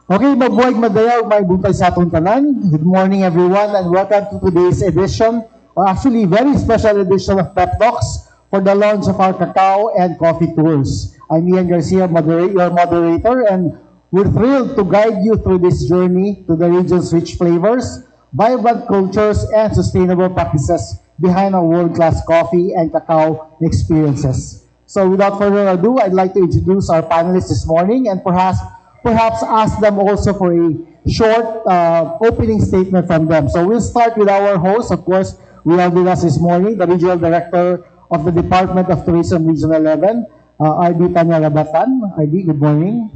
Okay, mabuhay madayaw, may buntay sa atong tanan. Good morning everyone and welcome to today's edition, or actually very special edition of Pep Talks for the launch of our cacao and coffee tours. I'm Ian Garcia, your moderator, and we're thrilled to guide you through this journey to the region's rich flavors, vibrant cultures, and sustainable practices behind our world-class coffee and cacao experiences. So without further ado, I'd like to introduce our panelists this morning and perhaps ask them also for a short opening statement from them. So we'll start with our host. Of course, we have with us this morning the Regional Director of the Department of Tourism Region 11, RABAT-TAN. RD, good morning.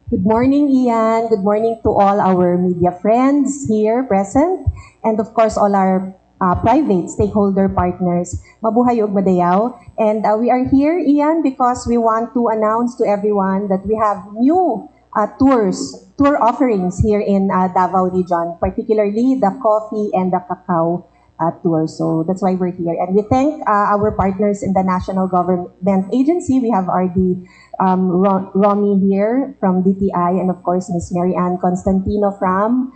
Good morning, Ian. Good morning to all our media friends here present, and of course, all our private stakeholder partners. Mabuhay ug madayaw. And we are here, Ian, because we want to announce to everyone that we have new tour offerings here in Davao region, particularly the coffee and the cacao tour. So that's why we're here. And we thank our partners in the National Government Agency. We have RD Romy here from DTI, and of course, Ms. Mary Ann Constantino from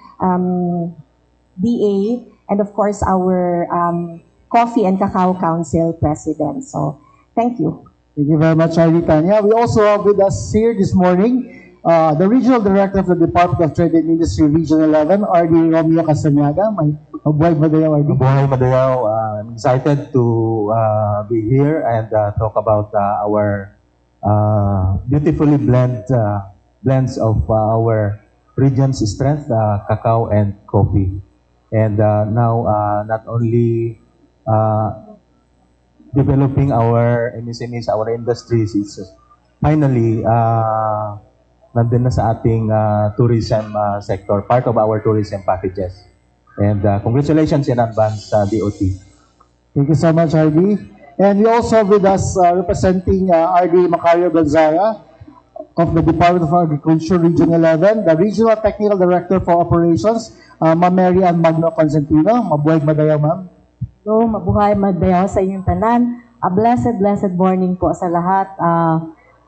DA, and of course, our Coffee and Cacao Council President. So, thank you. Thank you very much, Tanya. We also have with us here this morning the Regional Director of the Department of Trade and Industry Region 11, RD Romeo CASTAñaga. Mabuhay madayaw, RD. Mabuhay madayaw. I'm excited to be here and talk about our beautifully blends of our region's strength, cacao and coffee. And now, not only developing our MSMEs, our industries, it's finally nandun na sa ating tourism sector, part of our tourism packages. And congratulations in advance, DOT. Thank you so much, RD. And we also have with us representing RD Macario Gonzaga of the Department of Agriculture Region 11, the Regional Technical Director for Operations, Ma'am Mary Ann Constantino. Mabuhay madayaw, ma'am. So, mabuhay madayaw sa inyong tanan. A blessed morning po sa lahat.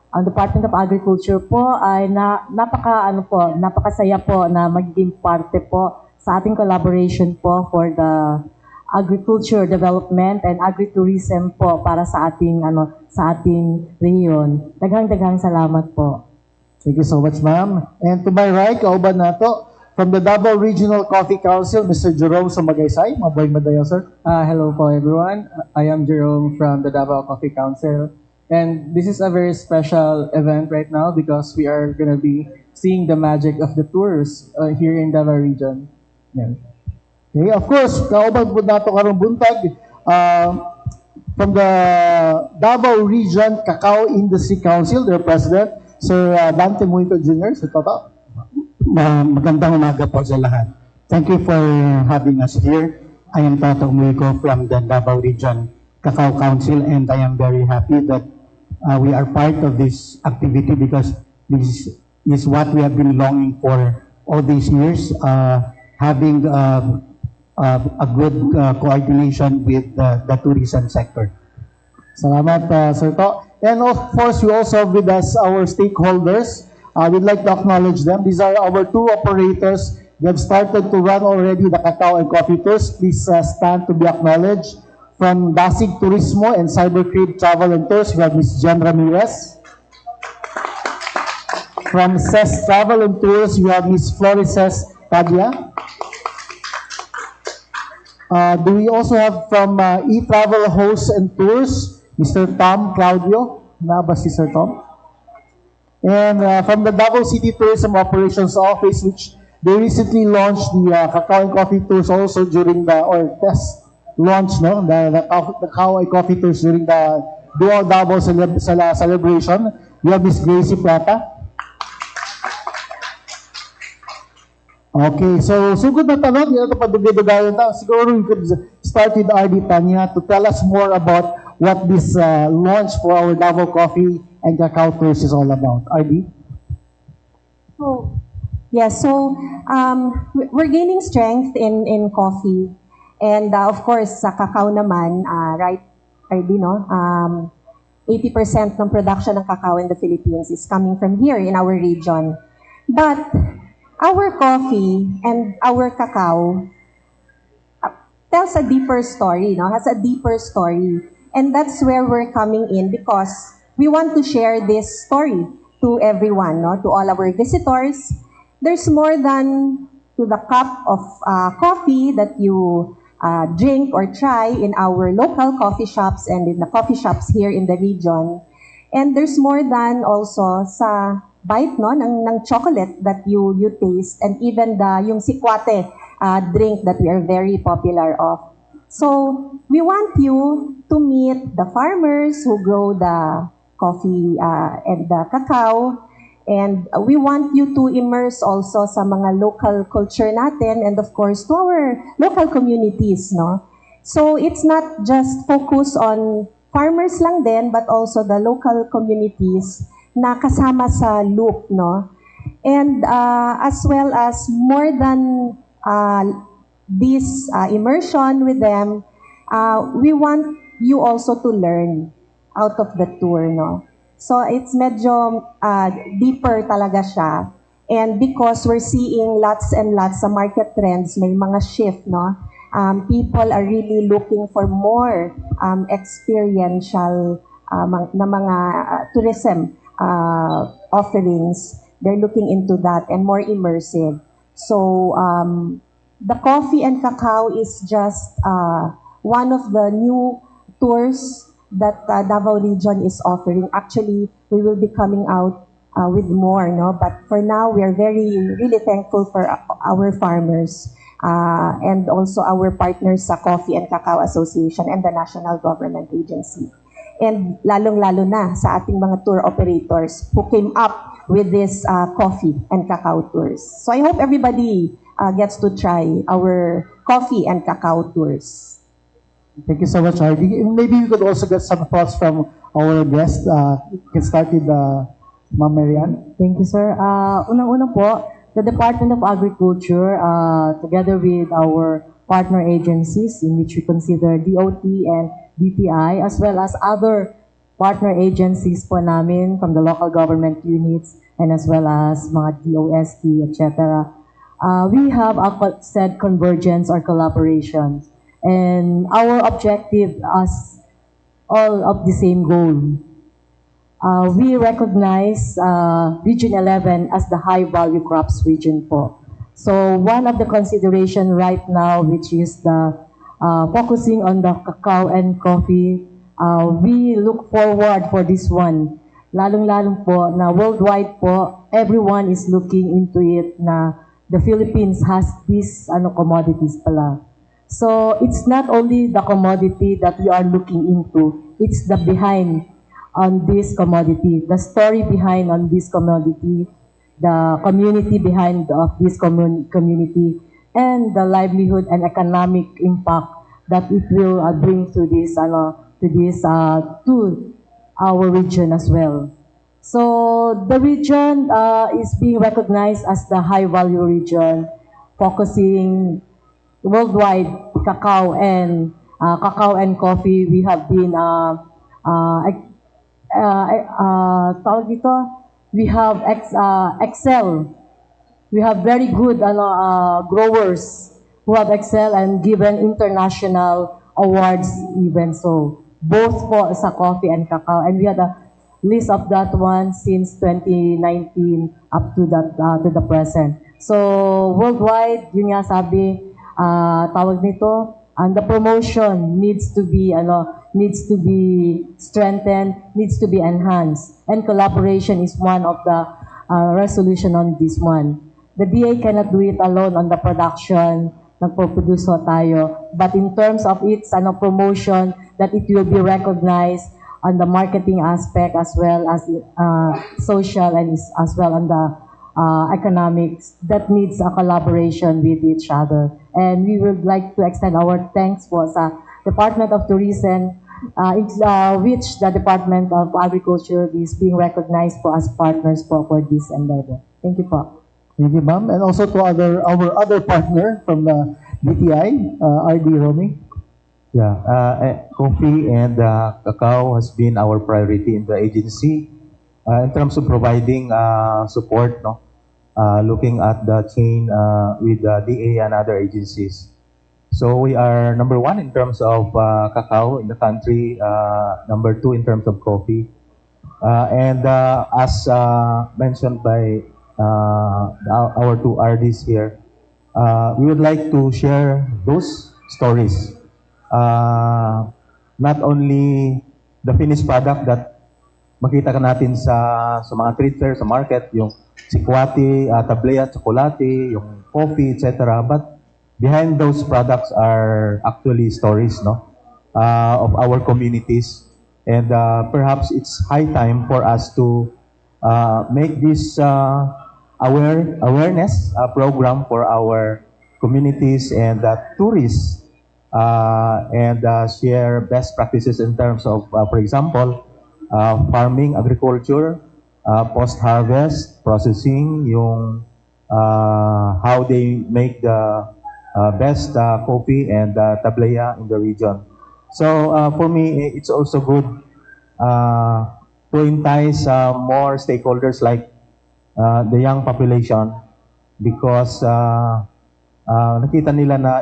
Ang Department of Agriculture po ay napakasaya po na magiging parte po sa ating collaboration po for the agriculture development and agritourism po para sa ating rehiyon. Daghang salamat po. Thank you so much, ma'am. And to my right, kauban nato from the Davao Regional Coffee Council, Mr. Jerome Sumagaysay. Mabuhay madayaw, sir. Hello po everyone. I am Jerome from the Davao Coffee Council. And this is a very special event right now because we are going to be seeing the magic of the tours here in Davao region. Yeah. Okay, of course, kauban po nato karong buntag from the Davao Region Cacao Industry Council, their president, Sir Dante MUYCO Jr. Sir Toto. Magandang umaga po sa lahat. Thank you for having us here. I am Toto MUYCO from the Davao Region Cacao Council, and I am very happy that we are part of this activity because this is what we have been longing for all these years, having a good coordination with the tourism sector. Salamat, Sir To. And of course, we also have with us our stakeholders. We'd like to acknowledge them. These are our two operators. They have started to run already the cacao and coffee tours. Please stand to be acknowledged. From Dasig Turismo and Cybercreed Travel and Tours, we have Ms. Jen Ramirez. From CES Travel and Tours, we have Ms. Florices Padilla. Do we also have from E-Travel Hosts and Tours, Mr. Tom Claudio? Naba si Sir Tom? And from the Davao City Tourism Operations Office, which they recently launched the Cacao and Coffee Tours also during the, or test launch, no? The Cacao and Coffee Tours during the Dual Davao celebration. We have Ms. Gracie Plata. Okay, so sugod na tanong, yun ito padugi-dugayon ta. Siguro we could start with RD Tanya to tell us more about what this launch for our Davao Coffee and Cacao Tours is all about. RD? So, yes, so we're gaining strength in coffee. And of course, sa cacao naman, right, RD, no? 80% ng production ng cacao in the Philippines is coming from here in our region. But Our coffee and our cacao tells a deeper story, no? Has a deeper story. And that's where we're coming in because we want to share this story to everyone, no? To all our visitors. There's more than to the cup of coffee that you drink or try in our local coffee shops and in the coffee shops here in the region. And there's more than also sa bite no ng chocolate that you taste, and even yung sikwate drink that we are very popular of. So we want you to meet the farmers who grow the coffee and the cacao, and we want you to immerse also sa mga local culture natin, and of course to our local communities, no? So it's not just focus on farmers lang din, but also the local communities na kasama sa loop, no? And as well as more than this immersion with them, we want you also to learn out of the tour, no? So it's medyo deeper talaga siya. And because we're seeing lots and lots of market trends, may mga shift, no? People are really looking for more experiential na mga tourism offerings. They're looking into that and more immersive. So the coffee and cacao is just one of the new tours that Davao region is offering. Actually, we will be coming out with more, no? But for now, we are really thankful for our farmers and also our partners sa Coffee and Cacao Association and the National Government Agency. And lalong-lalo na sa ating mga tour operators who came up with this coffee and cacao tours. So I hope everybody gets to try our coffee and cacao tours. Thank you so much, Hardy. Maybe we could also get some thoughts from our guest. We can start with Ma'am Marian. Thank you, sir. Unang-una po, the Department of Agriculture, together with our partner agencies in which we consider DOT and DTI, as well as other partner agencies po namin from the local government units and as well as mga DOST, etc. We have said convergence or collaboration. And our objective as all of the same goal. We recognize Region 11 as the high value crops region po. So one of the consideration right now, which is the focusing on the cacao and coffee, we look forward for this one. Lalong-lalong po na worldwide po, everyone is looking into it na the Philippines has these commodities pala. So it's not only the commodity that we are looking into, it's the behind on this commodity, the story behind on this commodity, the community behind of this community, and the livelihood and economic impact that it will bring to this to our region as well. So the region is being recognized as the high value region, focusing worldwide cacao and coffee. We have been tawag dito, we have excel. We have very good growers who have excelled and given international awards even so, both for sa coffee and cacao. And we had a list of that one since 2019 up to the present. So worldwide, yun nga sabi, tawag nito, and the promotion needs to be strengthened, needs to be enhanced, and collaboration is one of the resolution on this one. The DA cannot do it alone on the production, nagpo-produce tayo, but in terms of its promotion, that it will be recognized on the marketing aspect as well as social and as well on the economics, that needs a collaboration with each other. And we would like to extend our thanks po sa Department of Tourism, which the Department of Agriculture is being recognized po as partners po for this endeavor. Thank you po. Thank you, ma'am. And also to our other partner from the DTI, RD Rome. Yeah, coffee and cacao has been our priority in the agency in terms of providing support, no, looking at the chain with the DA and other agencies. So we are number 1 in terms of cacao in the country, number 2 in terms of coffee. And as mentioned by our 2 RDs here, we would like to share those stories. Not only the finished product that makita ka natin sa mga trade fair, sa market, yung sikwati, tablea, tsokolate, yung coffee, etc. But behind those products are actually stories, no, of our communities. And perhaps it's high time for us to make this awareness program for our communities and tourists, and share best practices in terms of, for example, farming, agriculture, post-harvest, processing, yung how they make the best coffee and tablea in the region. So for me, it's also good to entice more stakeholders like the young population, because nakita nila na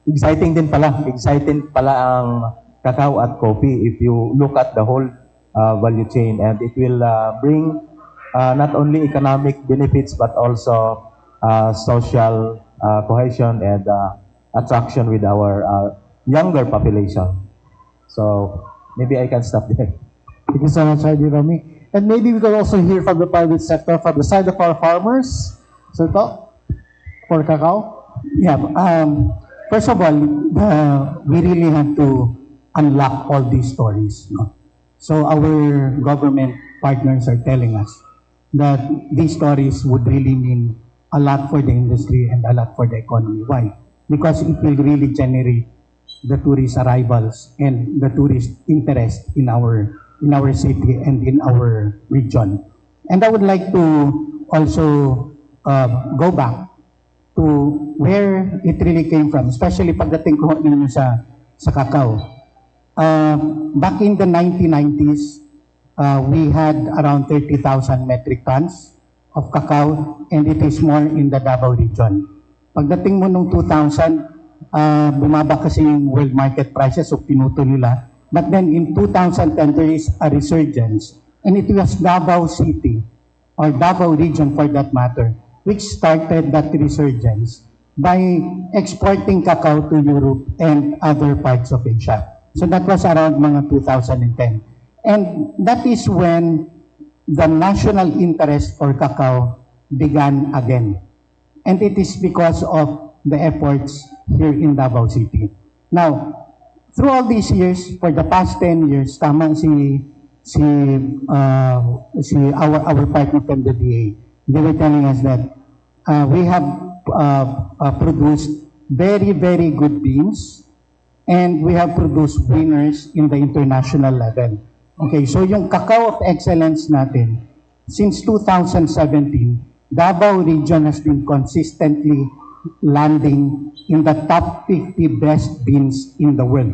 exciting pala ang cacao at coffee if you look at the whole value chain, and it will bring not only economic benefits but also social cohesion and attraction with our younger population. So maybe I can stop there. Thank you so much, Jerome. And maybe we can also hear from the private sector, from the side of our farmers. So ito, for cacao. Yeah, first of all, we really have to unlock all these stories. No? So our government partners are telling us that these stories would really mean a lot for the industry and a lot for the economy. Why? Because it will really generate the tourist arrivals and the tourist interest in our city and in our region. And I would like to also go back to where it really came from, especially pagdating ko ninyo sa cacao. Back in the 1990s, we had around 30,000 metric tons of cacao, and it is more in the Davao region. Pagdating mo nung 2000, bumaba kasi yung world market prices, so pinuto nila. But then in 2010, there is a resurgence, and it was Davao City, or Davao region for that matter, which started that resurgence by exporting cacao to Europe and other parts of Asia. So that was around mga 2010. And that is when the national interest for cacao began again. And it is because of the efforts here in Davao City. Now, through all these years, for the past 10 years, tama our partner from the DA, they were telling us that we have produced very, very good beans, and we have produced winners in the international level. Okay, so yung Cacao of Excellence natin, since 2017, Davao region has been consistently landing in the top 50 best beans in the world.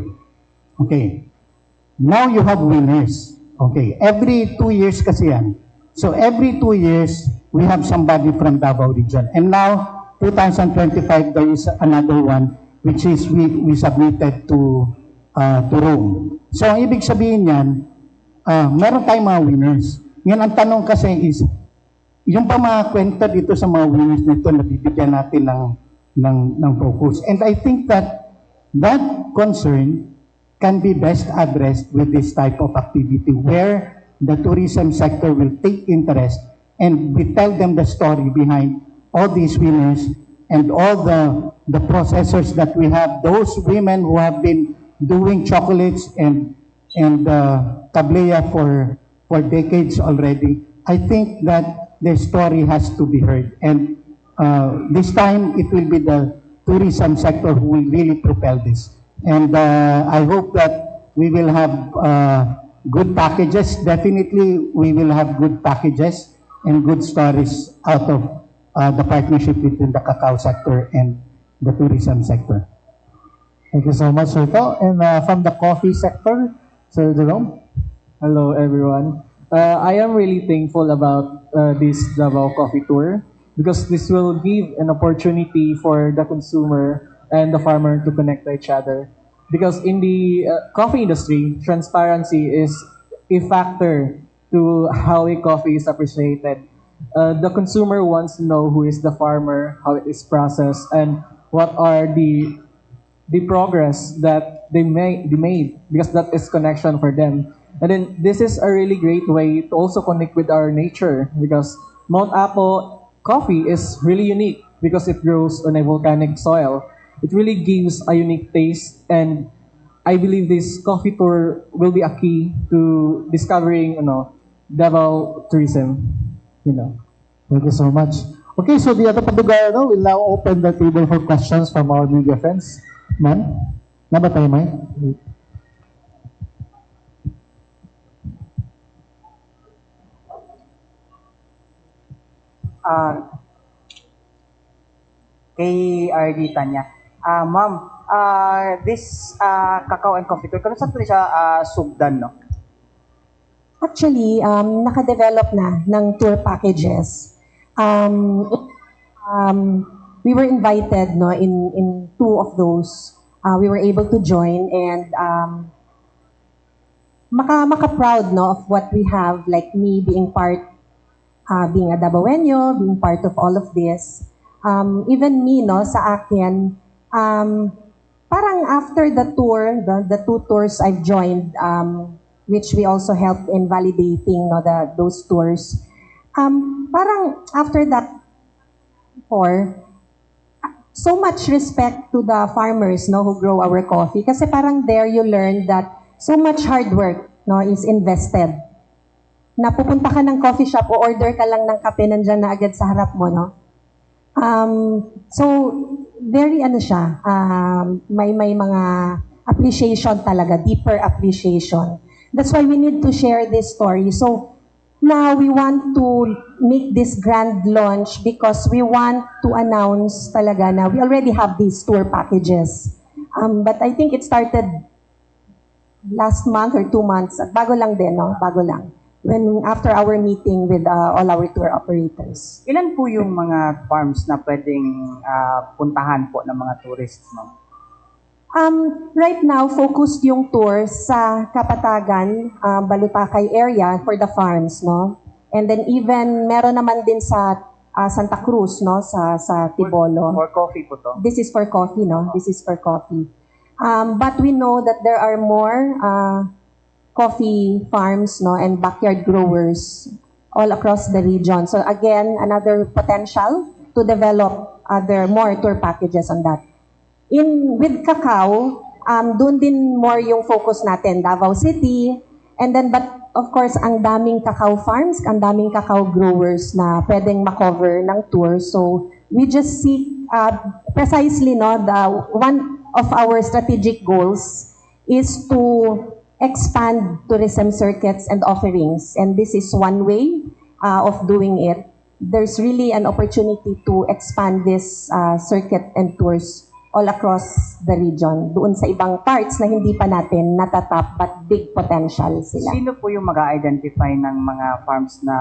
Okay, now you have winners. Okay, every 2 years kasi yan. So every 2 years, we have somebody from Davao region. And now, 2025, there is another one, which is we submitted to Rome. So ang ibig sabihin yan, meron tayong mga winners. Yan ang tanong kasi is, yung pa mga kwento dito sa mga winners nito, nabibigyan natin ng focus. And I think that concern can be best addressed with this type of activity where the tourism sector will take interest and we tell them the story behind all these winners and all the processors that we have, those women who have been doing chocolates and tablea for decades already. I think that their story has to be heard, and this time it will be the tourism sector who will really propel this. And I hope that we will have good packages. Definitely, we will have good packages and good stories out of the partnership between the cacao sector and the tourism sector. Thank you so much, Sir To. And from the coffee sector, Sir Jerome. Hello, everyone. I am really thankful about this Davao Coffee Tour. because this will give an opportunity for the consumer and the farmer to connect to each other. Because in the coffee industry, transparency is a factor to how a coffee is appreciated. The consumer wants to know who is the farmer, how it is processed, and what are the progress that they made, because that is connection for them. And then this is a really great way to also connect with our nature, because Mount Apo coffee is really unique because it grows on a volcanic soil. It really gives a unique taste, and I believe this coffee tour will be a key to discovering, Davao tourism. Thank you so much. Okay, so the other Padugar will now open the table for questions from our media friends. Ma'am, naba tayo, May? Kay RD Tanya. Ma'am, this Cacao and Coffee Tour, kano sa ito siya sugdan, no? Actually, naka-develop na ng tour packages. We were invited in two of those. We were able to join, and maka-proud of what we have, like me being being a Dabawenyo, being part of all of this. Even me, sa akin, parang after the tour, the two tours I've joined, which we also helped in validating those tours. Parang after that tour, so much respect to the farmers who grow our coffee, kasi parang there you learn that so much hard work is invested. Napupunta ka ng coffee shop, o order ka lang ng kape, nandiyan na agad sa harap mo, so very siya, may mga appreciation talaga, deeper appreciation. That's why we need to share this story. So now we want to make this grand launch because we want to announce talaga na we already have these tour packages. But I think it started last month or 2 months. At bago lang din, bago lang. After our meeting with all our tour operators. Ilan po yung mga farms na pwedeng puntahan po ng mga tourists, ma'am? Right now, focused yung tour sa Kapatagan, Balutakay area for the farms, And then even meron naman din sa Santa Cruz, sa Tibolo. For coffee po to? This is for coffee, This is for coffee. But we know that there are more coffee farms, and backyard growers all across the region. So again, another potential to develop more tour packages on that. With Cacao, doon din more yung focus natin, Davao City, and then but of course, ang daming cacao farms, ang daming cacao growers na pwedeng makover ng tour. So we just seek precisely one of our strategic goals is to expand tourism circuits and offerings, and this is one way of doing it. There's really an opportunity to expand this circuit and tours all across the region, doon sa ibang parts na hindi pa natin natatap but big potential sila. Sino po yung mag-identify ng mga farms na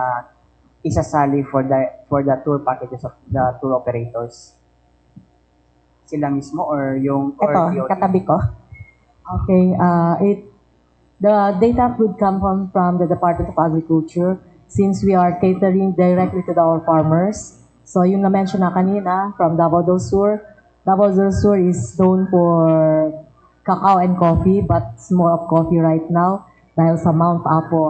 isasali for the tour packages of the tour operators? Sila mismo or yung Ito, katabi ko. Okay, the data could come from the Department of Agriculture since we are catering directly to our farmers. So yung na-mention na kanina from Davao del Sur, Davao del Sur is known for cacao and coffee, but it's more of coffee right now dahil sa Mount Apo,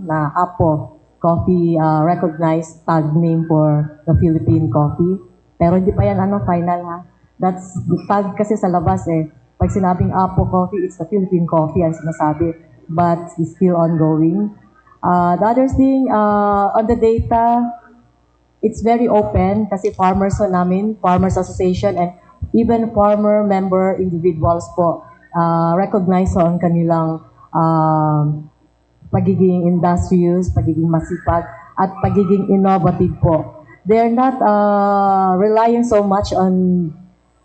na Apo coffee recognized tag name for the Philippine coffee. Pero hindi pa yan final ha. That's the tag kasi sa labas Pag sinabing Apo coffee, it's the Philippine coffee ang sinasabi, but it's still ongoing. The other thing, on the data, it's very open kasi farmers namin, farmers association, and even farmer member individuals po recognize ang kanilang pagiging industrious, pagiging masipag, at pagiging innovative po. They're not relying so much on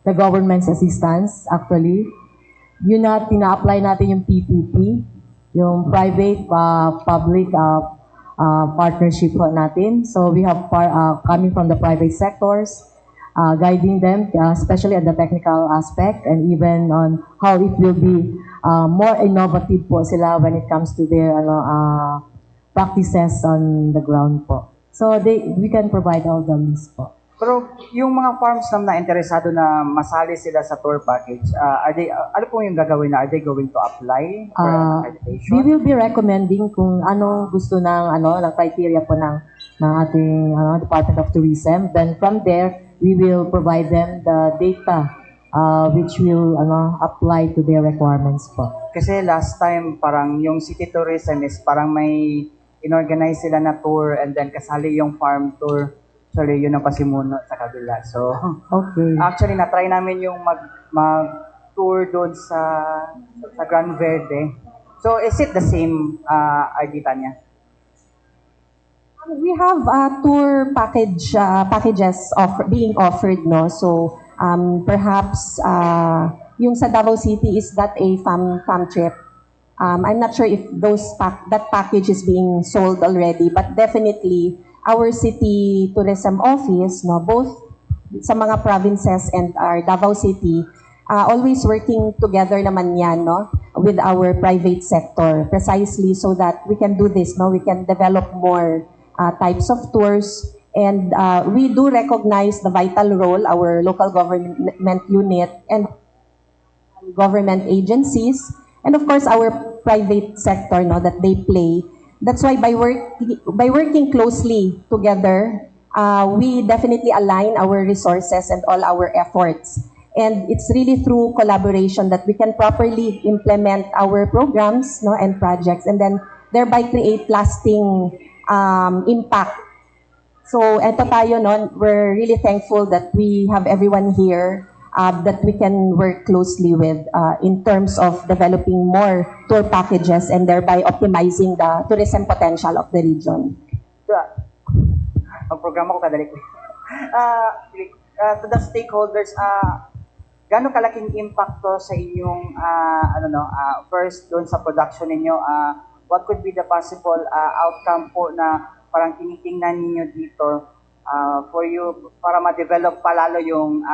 the government's assistance, actually. Yun na, tina-apply natin yung PPP, yung private, public partnership po natin. So we have coming from the private sectors, guiding them, especially at the technical aspect and even on how it will be more innovative po sila when it comes to their practices on the ground po. So we can provide all the links po. Pero yung mga farms na interesado na masali sila sa tour package, ano po yung gagawin na? Are they going to apply for accreditation? We will be recommending kung anong gusto ng criteria po ng ating Department of Tourism. Then from there, we will provide them the data which will apply to their requirements po. Kasi last time parang yung city tourism is parang may inorganize sila na tour and then kasali yung farm tour. Actually, yun ang pasimuno sa kabila. So, okay. Actually, na-try namin yung mag-tour doon sa Grand Verde. So, is it the same, Tanya? We have tour packages being offered, no? So, perhaps yung sa Davao City, is that a farm trip? I'm not sure if that package is being sold already, but definitely our city tourism office, no, both sa mga provinces and our Davao City, always working together naman yan, no, with our private sector, precisely so that we can do this, no, we can develop more types of tours, and we do recognize the vital role our local government unit and government agencies, and of course our private sector, no, that they play. That's why by working closely together, we definitely align our resources and all our efforts. And it's really through collaboration that we can properly implement our programs, no, and projects, and then thereby create lasting impact. So eto tayo, no, we're really thankful that we have everyone here that we can work closely with in terms of developing more tour packages and thereby optimizing the tourism potential of the region. Ang programa ko kadali ko. To the stakeholders, gaano kalaking impact to sa inyong first doon sa production ninyo? What could be the possible outcome po na parang tinitingnan ninyo dito for you para ma-develop palalo yung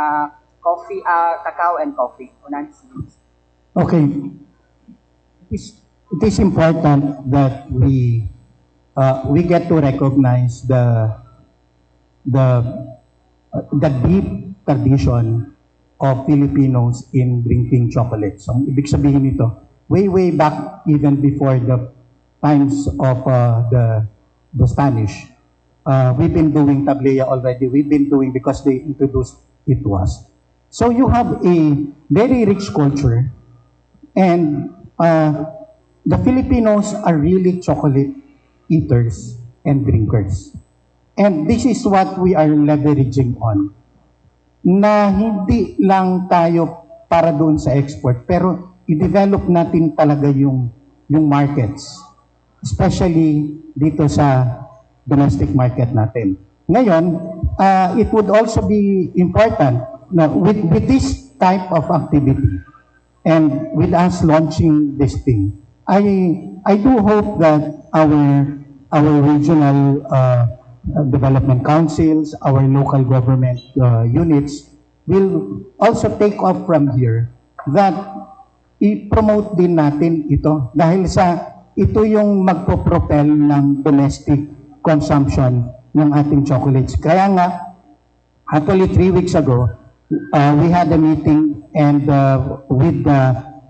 coffee, cacao and coffee. Okay. It is important that we get to recognize the deep tradition of Filipinos in drinking chocolate. So, ibig sabihin nito, way back even before the times of the Spanish, we've been doing tablea already. We've been doing because they introduced it to us. So you have a very rich culture, and the Filipinos are really chocolate eaters and drinkers. And this is what we are leveraging on. Na hindi lang tayo para doon sa export, pero i-develop natin talaga yung markets, especially dito sa domestic market natin. Ngayon, it would also be important now, with this type of activity and with us launching this thing, I do hope that our regional development councils, our local government units will also take off from here, that i-promote din natin ito dahil sa ito yung magpo-propel ng domestic consumption ng ating chocolates. Kaya nga, actually 3 weeks ago, we had a meeting and with the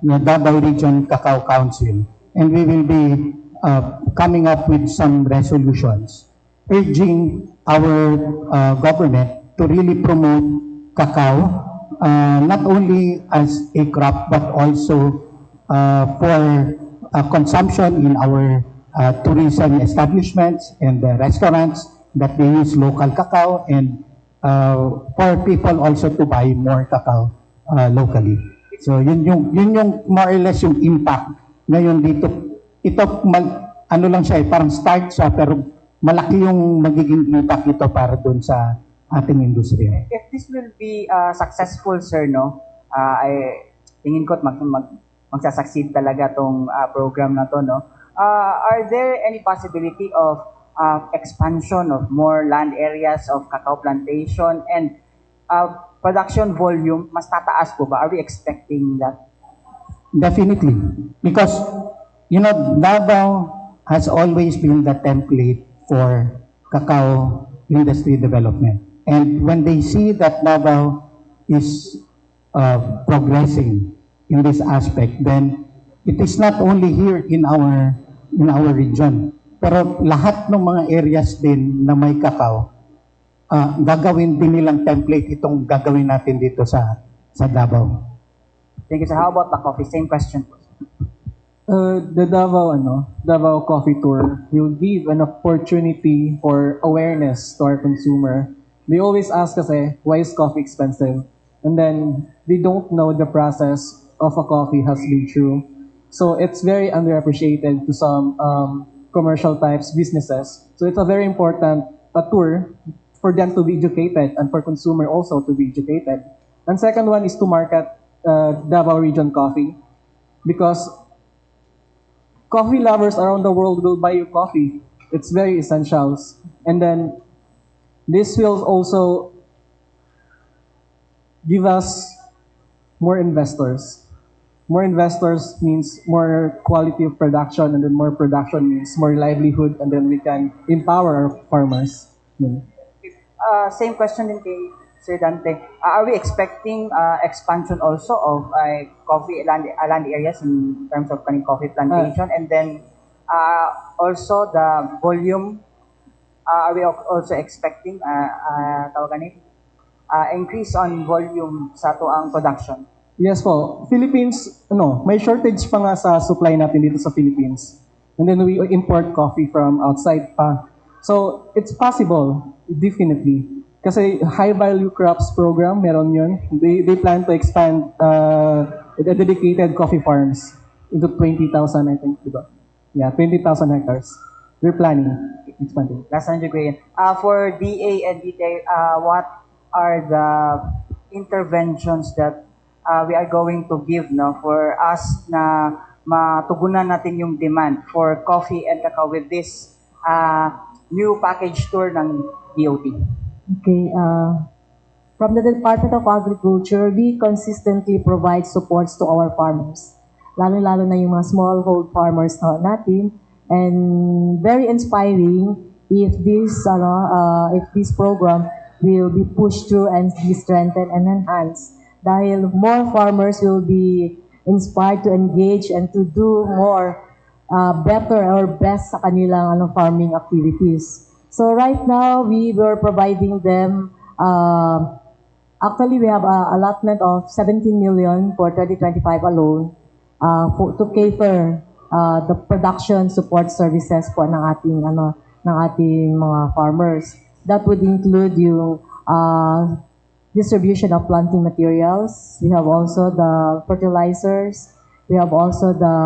Davao Region Cacao Council, and we will be coming up with some resolutions urging our government to really promote cacao, not only as a crop but also for consumption in our tourism establishments and restaurants, that they use local cacao, and for people also to buy more cacao locally. So yun yung more or less yung impact ngayon dito. Ito ano lang siya, parang start siya, pero malaki yung magiging impact ito para doon sa ating industriya. If this will be successful, sir, no, tingin ko magsasucceed talaga tong program na to, no. Are there any possibility of expansion of more land areas of cacao plantation and production volume, mas tataas po ba? Are we expecting that? Definitely. Because, you know, Davao has always been the template for cacao industry development. And when they see that Davao is progressing in this aspect, then it is not only here in our region, pero lahat ng mga areas din na may cacao, gagawin din nilang template itong gagawin natin dito sa Davao. Thank you, sir. How about the coffee? Same question. The Davao Coffee Tour will give an opportunity for awareness to our consumer. They always ask us, why is coffee expensive? And then they don't know the process of a coffee has been through. So it's very underappreciated to some commercial types businesses. So it's a very important tour for them to be educated and for consumer also to be educated. And second one is to market Davao region coffee, because coffee lovers around the world will buy your coffee. It's very essential. And then this will also give us more investors. More investors means more quality of production, and then more production means more livelihood, and then we can empower our farmers. Same question din kay Sir Dante. Are we expecting expansion also of coffee land areas in terms of coffee plantation? And then also the volume, are we also expecting increase on volume sa ang production? Yes po. Philippines, may shortage pa nga sa supply natin dito sa Philippines. And then we import coffee from outside pa. So it's possible, definitely. Kasi high value crops program, meron yun. They plan to expand the dedicated coffee farms into 20,000, I think, diba? Yeah, 20,000 hectares. They're planning expanding. Last time, for DA and DTA, what are the interventions that we are going to give for us na matugunan natin yung demand for coffee and cacao with this new package tour ng DOT? Okay, from the Department of Agriculture, we consistently provide supports to our farmers. Lalo-lalo na yung mga smallhold farmers natin. And very inspiring if this program will be pushed through and be strengthened and enhanced. Dahil more farmers will be inspired to engage and to do more better or best sa kanilang farming activities. So right now, we were providing them, actually we have an allotment of 17 million for 2025 alone to cater the production support services po ng ating mga farmers. That would include yung distribution of planting materials. We have also the fertilizers. We have also the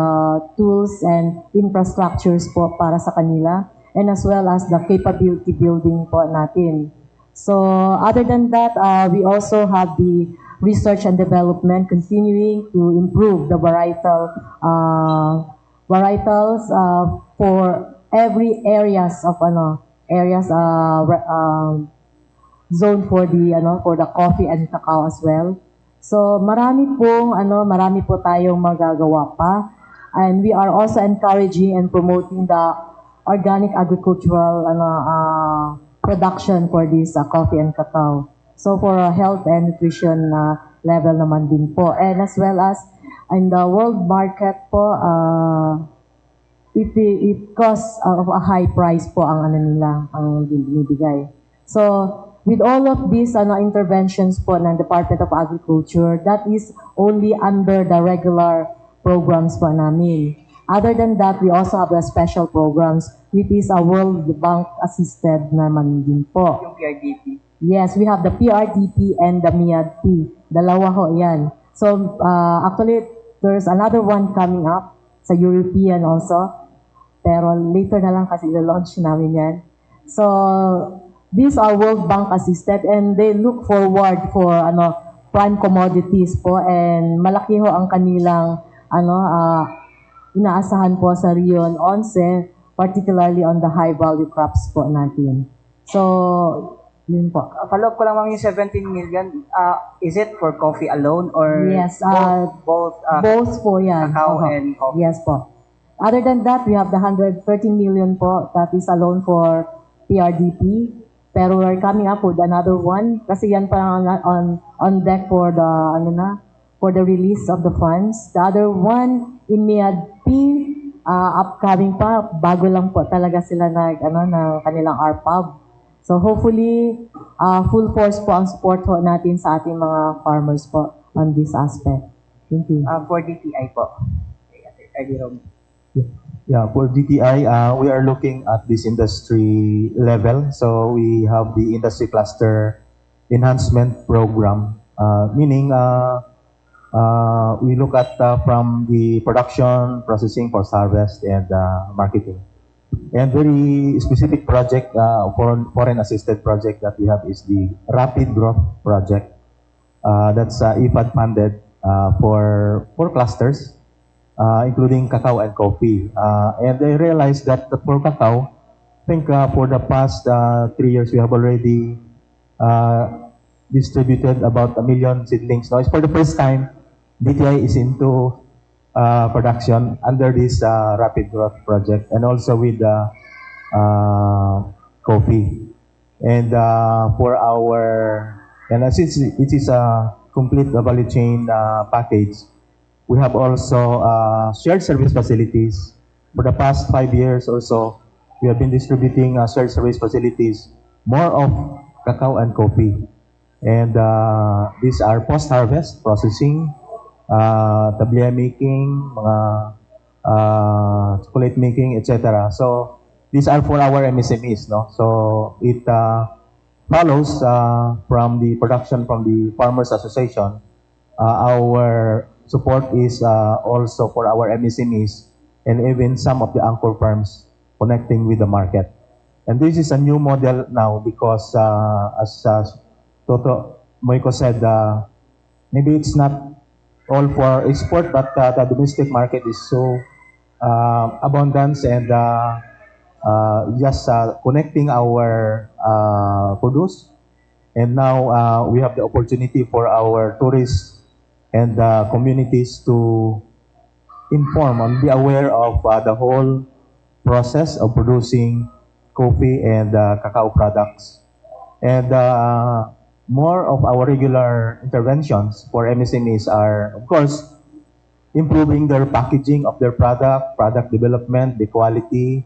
tools and infrastructures po para sa kanila, and as well as the capability building po natin. So other than that, we also have the research and development continuing to improve the varietals for every areas of zone for the coffee and cacao as well. So marami po tayong magagawa pa, and we are also encouraging and promoting the organic agricultural production for this coffee and cacao. So for health and nutrition level naman din po. And as well as in the world market po, it costs of a high price po ang binibigay. So with all of these interventions po ng Department of Agriculture, that is only under the regular programs po namin. Other than that, we also have the special programs, which is a World Bank assisted naman din po. Yung PRDP? Yes, we have the PRDP and the MIADP. Dalawa ho yan. So actually, there's another one coming up sa European also. Pero later na lang kasi i-launch namin yan. So these are World Bank assisted, and they look forward for prime commodities po, and malaki ho ang kanilang inaasahan po sa Region 11 particularly on the high-value crops po natin. So, yun po. Follow up ko lang ma'am yung 17 million. Is it for coffee alone or Yes, both both po yan. cacao Oho. and coffee? Yes po. Other than that, we have the 130 million po that is alone for PRDP. Pero we're coming up with another one kasi yan pa on deck for the for the release of the funds. The other one in MIAD-P, upcoming pa, bago lang po talaga sila ng kanilang RPAB. So hopefully, full force po ang support po natin sa ating mga farmers po on this aspect. Thank you. For DTI po. GEROME. Yeah, for DTI, we are looking at this industry level. So we have the industry cluster enhancement program, meaning we look at from the production, processing, post-harvest, and marketing. And very specific project, foreign assisted project that we have is the Rapid Growth Project. That's IFAD funded for 4 clusters. Including cacao and coffee. And I realized that for cacao, I think for the past 3 years, we have already distributed about 1 million seedlings. Now, it's for the first time, DTI is into production under this Rapid Growth Project and also with coffee. And since it is a complete value chain package, we have also shared service facilities. For the past 5 years or so, we have been distributing shared service facilities, more of cacao and coffee. And these are post-harvest processing, tablia making, mga chocolate making, etc. So these are for our MSMEs, no? So it follows from the production from the Farmers Association. Our support is also for our MSMEs and even some of the anchor firms connecting with the market. And this is a new model now because as Toto MUYCO said, maybe it's not all for export, but the domestic market is so abundant and just connecting our produce. And now we have the opportunity for our tourists and communities to inform and be aware of the whole process of producing coffee and cacao products. And more of our regular interventions for MSMEs are, of course, improving their packaging of their product development, the quality,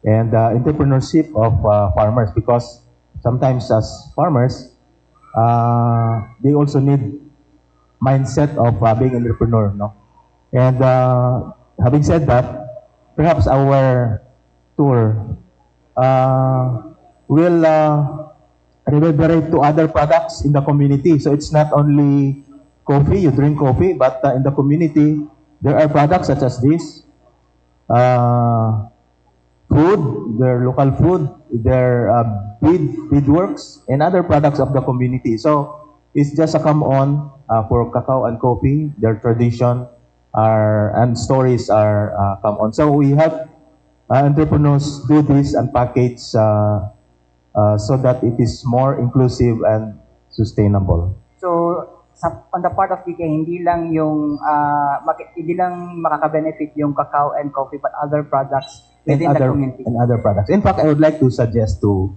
and entrepreneurship of farmers, because sometimes as farmers, they also need mindset of being an entrepreneur, no? And having said that, perhaps our tour will reverberate to other products in the community. So it's not only coffee, you drink coffee, but in the community, there are products such as this, food, their local food, their beadworks, and other products of the community. So it's just a come on for cacao and coffee. Their tradition and stories are come on. So we have entrepreneurs do this and package so that it is more inclusive and sustainable. So on the part of DK, hindi lang makaka-benefit yung cacao and coffee, but other products within the community. And other products. In fact, I would like to suggest to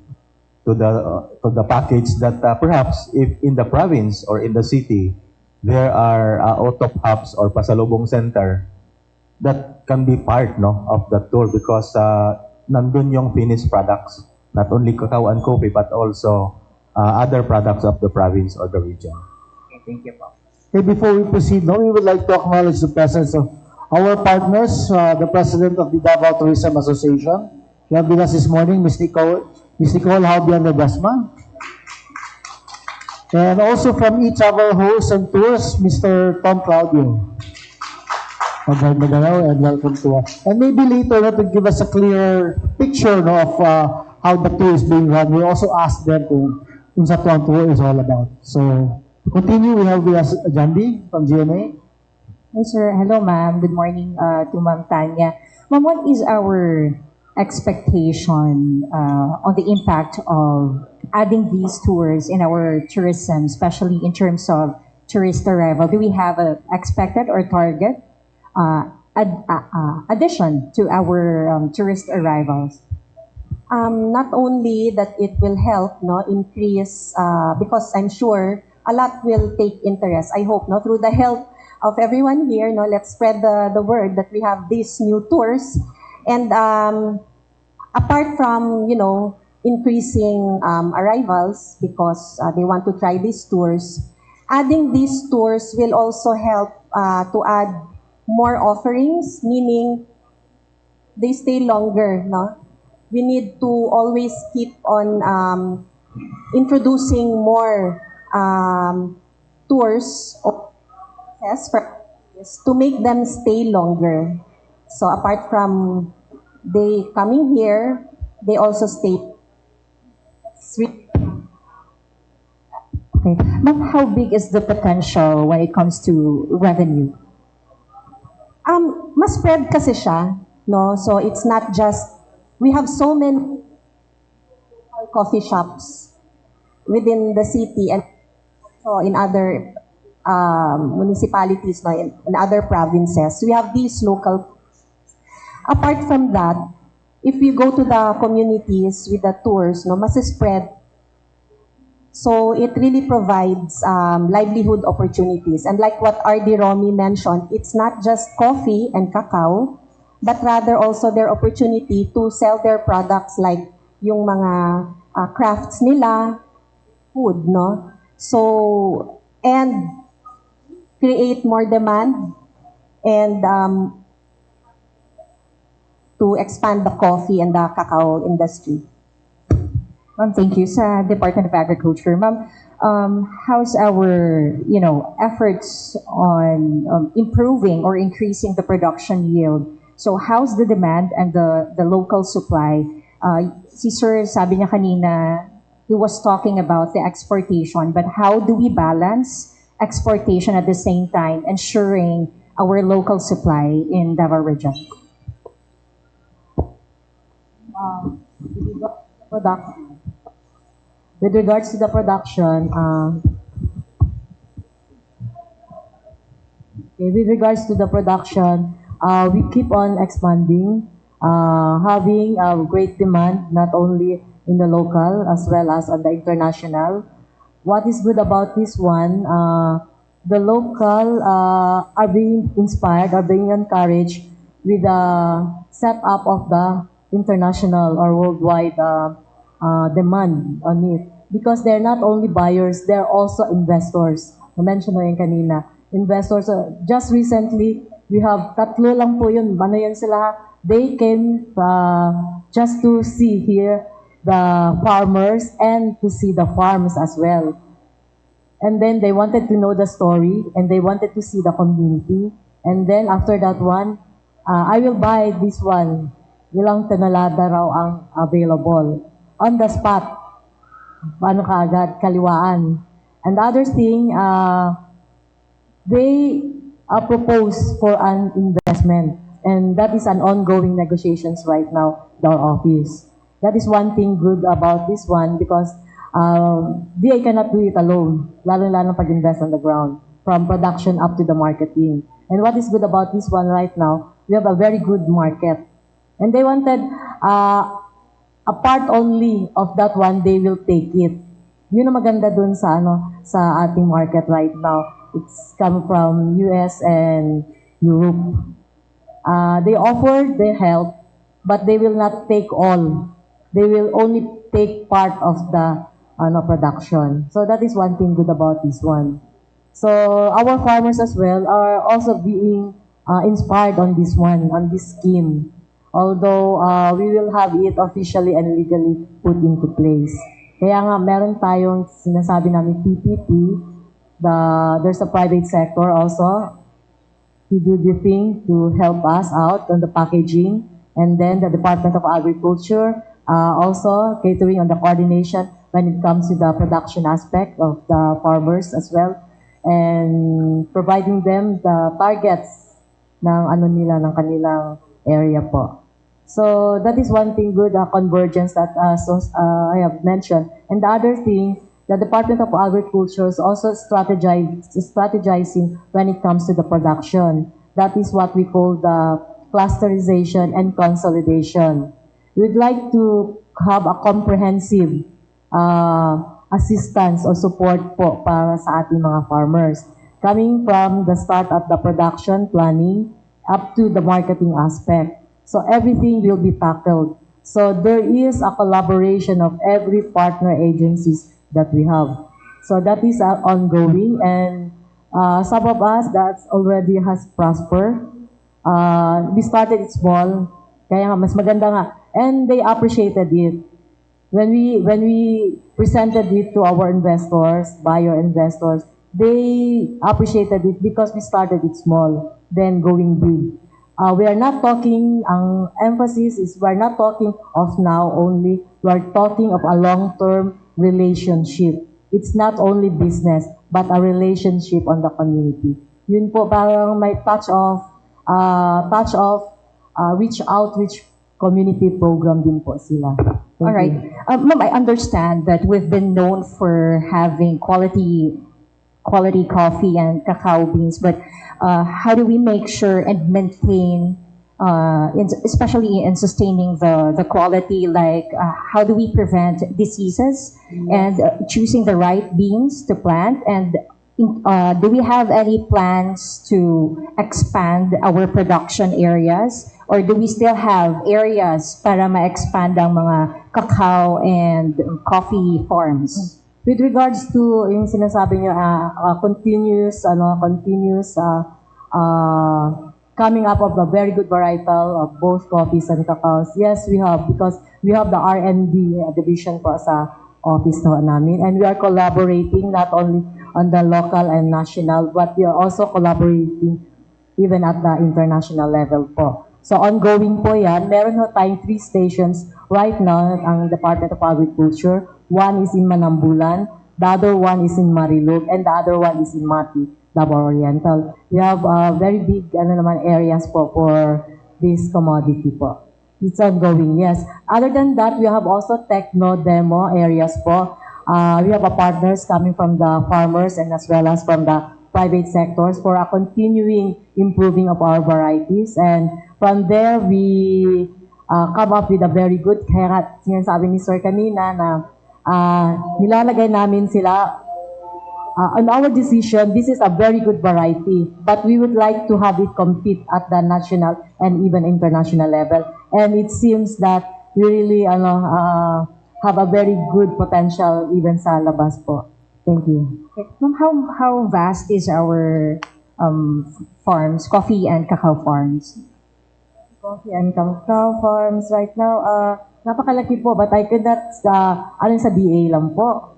the package that perhaps if in the province or in the city there are OTOP hubs or pasalubong center, that can be part of the tour, because nandun yung finished products, not only cacao and coffee but also other products of the province or the region. Okay, thank you po. Okay, before we proceed, now we would like to acknowledge the presence of our partners, the president of the Davao Tourism Association. We have with us this morning, Ms. Nicole Haubian Ledesma. And also from each of our hosts and tours, Mr. Tom Claudio. Magandang and welcome to us. And maybe later to give us a clearer picture of how the tour is being run. We also ask them kung sa tour is all about. So, to continue, we have with us Jandi from GMA. Hi, sir. Hello, ma'am. Good morning to Ma'am Tanya. Ma'am, what is our expectation on the impact of adding these tours in our tourism, especially in terms of tourist arrival? Do we have a expected or target addition to our tourist arrivals? Not only that it will help increase, because I'm sure a lot will take interest, I hope, through the help of everyone here, let's spread the word that we have these new tours. And apart from, increasing arrivals because they want to try these tours, adding these tours will also help to add more offerings, meaning they stay longer, We need to always keep on introducing more tours to make them stay longer. So apart from they coming here, they also stay. Okay. Ma'am, how big is the potential when it comes to revenue? Mas spread kasi siya, So it's not just, we have so many coffee shops within the city and so in other municipalities, in other provinces. We have these local. Apart from that, if you go to the communities with the tours, mas spread. So it really provides livelihood opportunities. And like what RD Romy mentioned, it's not just coffee and cacao, but rather also their opportunity to sell their products like yung mga crafts nila, food, So, and create more demand and to expand the coffee and the cacao industry. Ma'am, thank you. Sa Department of Agriculture, ma'am, how's our, efforts on improving or increasing the production yield? So how's the demand and the local supply? Si Sir, sabi niya kanina, he was talking about the exportation, but how do we balance exportation at the same time, ensuring our local supply in Davao region? With regards to the production, we keep on expanding, having a great demand not only in the local as well as on the international. What is good about this one, the local are being inspired, are being encouraged with the setup of the international or worldwide demand on it. Because they're not only buyers, they're also investors. Na-mention na yun kanina. Investors, just recently, we have tatlo lang po yun. Ano yun sila? They came just to see here the farmers and to see the farms as well. And then they wanted to know the story and they wanted to see the community. And then after that one, I will buy this one. Ilang tonelada raw ang available. On the spot. Paano kaagad? Kaliwaan. And the other thing, they propose for an investment. And that is an ongoing negotiations right now with our office. That is one thing good about this one because DA cannot do it alone, lalo-lalo pag-invest on the ground, from production up to the marketing. And what is good about this one right now, we have a very good market. And they wanted a part only of that one, they will take it. Yun ang maganda dun sa ating market right now. It's come from US and Europe. They offer the help, but they will not take all. They will only take part of the production. So that is one thing good about this one. So our farmers as well are also being inspired on this one, on this scheme. Although we will have it officially and legally put into place. Kaya nga meron tayong sinasabi namin PPP, there's a private sector also to do the thing to help us out on the packaging, and then the Department of Agriculture also catering on the coordination when it comes to the production aspect of the farmers as well, and providing them the targets ng ng kanilang area po. So that is one thing good, convergence that I have mentioned. And the other thing, the Department of Agriculture is also strategizing when it comes to the production. That is what we call the clusterization and consolidation. We'd like to have a comprehensive assistance or support po para sa ating mga farmers. Coming from the start of the production planning up to the marketing aspect. So everything will be tackled. So there is a collaboration of every partner agencies that we have. So that is ongoing, and some of us that already has prospered. We started small, kaya nga mas maganda nga, and they appreciated it. When we presented it to our investors, buyer investors, they appreciated it because we started it small, then going big. We are not talking, ang emphasis is we're not talking of now only, we're talking of a long-term relationship. It's not only business, but a relationship on the community. Yun po, parang may touch of outreach community program din po sila. All right. Ma'am, I understand that we've been known for having quality coffee and cacao beans, but how do we make sure and maintain, especially in sustaining the quality, like how do we prevent diseases and choosing the right beans to plant? And do we have any plans to expand our production areas? Or do we still have areas para ma-expand ang mga cacao and coffee farms? With regards to yung sinasabi niyo, continuous coming up of a very good varietal of both coffees and cacaos. Yes, we have, because we have the R&D division po sa office na namin, and we are collaborating not only on the local and national, but we are also collaborating even at the international level po. So ongoing po yan. Meron ho tayong 3 stations right now ang Department of Agriculture. One is in Manambulan, the other one is in Marilog, and the other one is in Mati, Davao Oriental. We have very big areas po for this commodity po. It's ongoing, yes. Other than that, we have also techno demo areas po. We have partners coming from the farmers and as well as from the private sectors for a continuing improving of our varieties. And from there, we come up with a very good, kaya sinasabi ni Sir kanina na nilalagay namin sila on our decision. This is a very good variety, but we would like to have it compete at the national and even international level. And it seems that we really have a very good potential even sa labas po. Thank you. Okay. Ma'am, how vast is our farms, coffee and cacao farms? Coffee and cacao farms right now, napakalaki po, but I could not, sa DA lang po.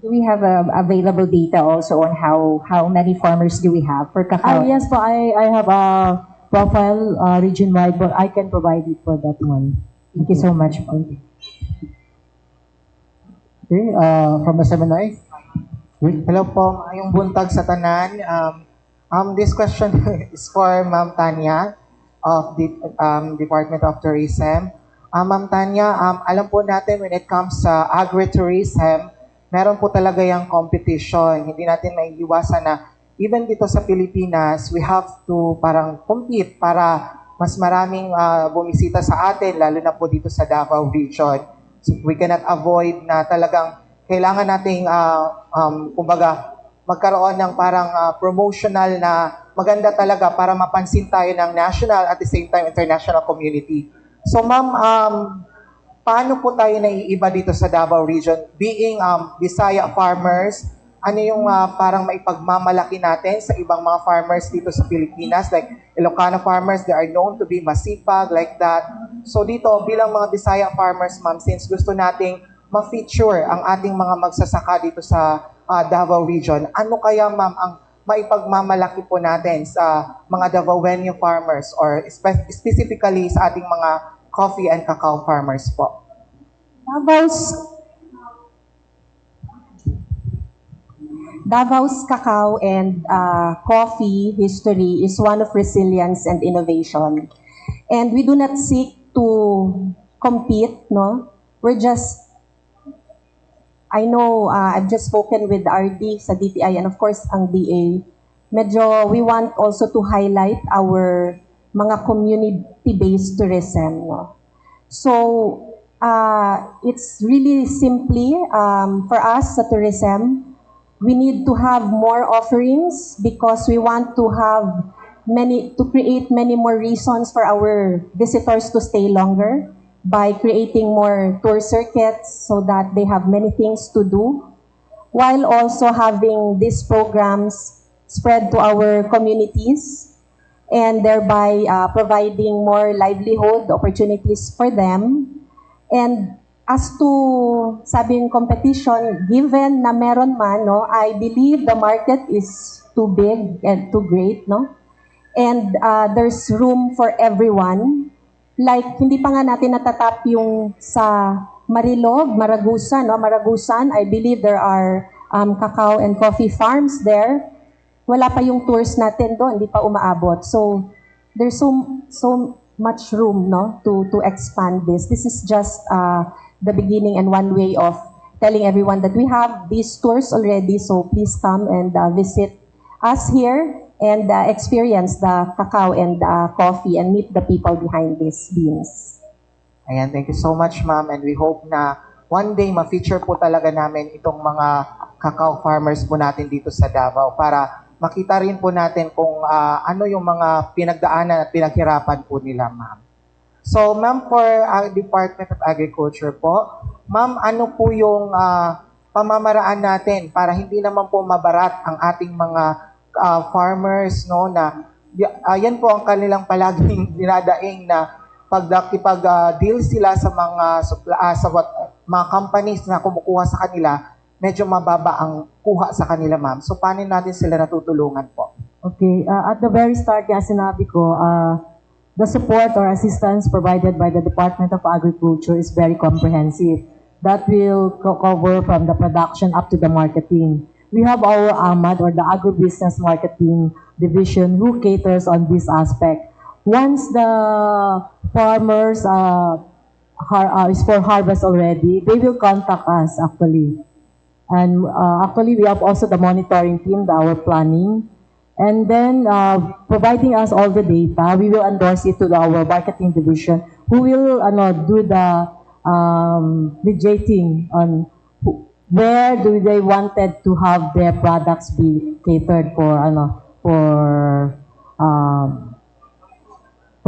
Do we have available data also on how many farmers do we have for cacao? Yes po, I have a profile region-wide, but I can provide it for that one. Thank you so much. Okay, from SMNI. Hello po, yung buntag sa tanan. This question is for Ma'am Tanya of the Department of Tourism. Ma'am Tanya, alam po natin when it comes sa agritourism, meron po talaga yung competition. Hindi natin maiiwasan na even dito sa Pilipinas, we have to parang compete para mas maraming bumisita sa atin, lalo na po dito sa Davao region. So we cannot avoid na talagang kailangan nating kumbaga magkaroon ng parang promotional na maganda talaga para mapansin tayo ng national at the same time international community. So ma'am, paano po tayo naiiba dito sa Davao region? Being Bisaya farmers, ano yung parang maipagmamalaki natin sa ibang mga farmers dito sa Pilipinas? Like Ilocano farmers, they are known to be masipag, like that. So dito, bilang mga Bisaya farmers, ma'am, since gusto nating ma-feature ang ating mga magsasaka dito sa Davao region, ano kaya ma'am ang maipagmamalaki po natin sa mga Davaoenyo farmers or specifically sa ating mga coffee and cacao farmers po? Davao's cacao and coffee history is one of resilience and innovation. And we do not seek to compete, no? We're just, I know, I've just spoken with RD sa DTI and of course ang DA. Medyo we want also to highlight our mga community-based tourism, no? So, it's really simply, for us sa tourism, we need to have more offerings because we want to have to create many more reasons for our visitors to stay longer by creating more tour circuits so that they have many things to do, while also having these programs spread to our communities and thereby providing more livelihood opportunities for them. And as to sabing competition, given na meron man, no, I believe the market is too big and too great, no? And there's room for everyone. Like, hindi pa nga natin natatap yung sa Marilog, Maragusan, no? Maragusan, I believe there are cacao and coffee farms there. Wala pa yung tours natin doon, hindi pa umaabot. So, there's so much room, no, to expand this. This is just the beginning and one way of telling everyone that we have these tours already, so please come and visit us here and experience the cacao and coffee and meet the people behind these beans. Ayan, thank you so much, ma'am. And we hope na one day ma-feature po talaga namin itong mga cacao farmers po natin dito sa Davao para makita rin po natin kung ano yung mga pinagdaanan at pinaghirapan po nila, ma'am. So, ma'am, for Department of Agriculture po, ma'am, ano po yung pamamaraan natin para hindi naman po mabarat ang ating mga farmers, no, na yan po ang kanilang palaging dinadaing na pag-deal sila sa mga mga companies na kumukuha sa kanila, medyo mababa ang kuha sa kanila, ma'am. So, paano natin sila natutulungan po? Okay, at the very start, sinabi ko, the support or assistance provided by the Department of Agriculture is very comprehensive. That will cover from the production up to the marketing. We have our AMAD or the Agribusiness Marketing Division who caters on this aspect. Once the farmers is for harvest already, they will contact us actually. And actually, we have also the monitoring team, our planning. And then, providing us all the data, we will endorse it to our marketing division, who will do the mediating on where do they wanted to have their products be catered for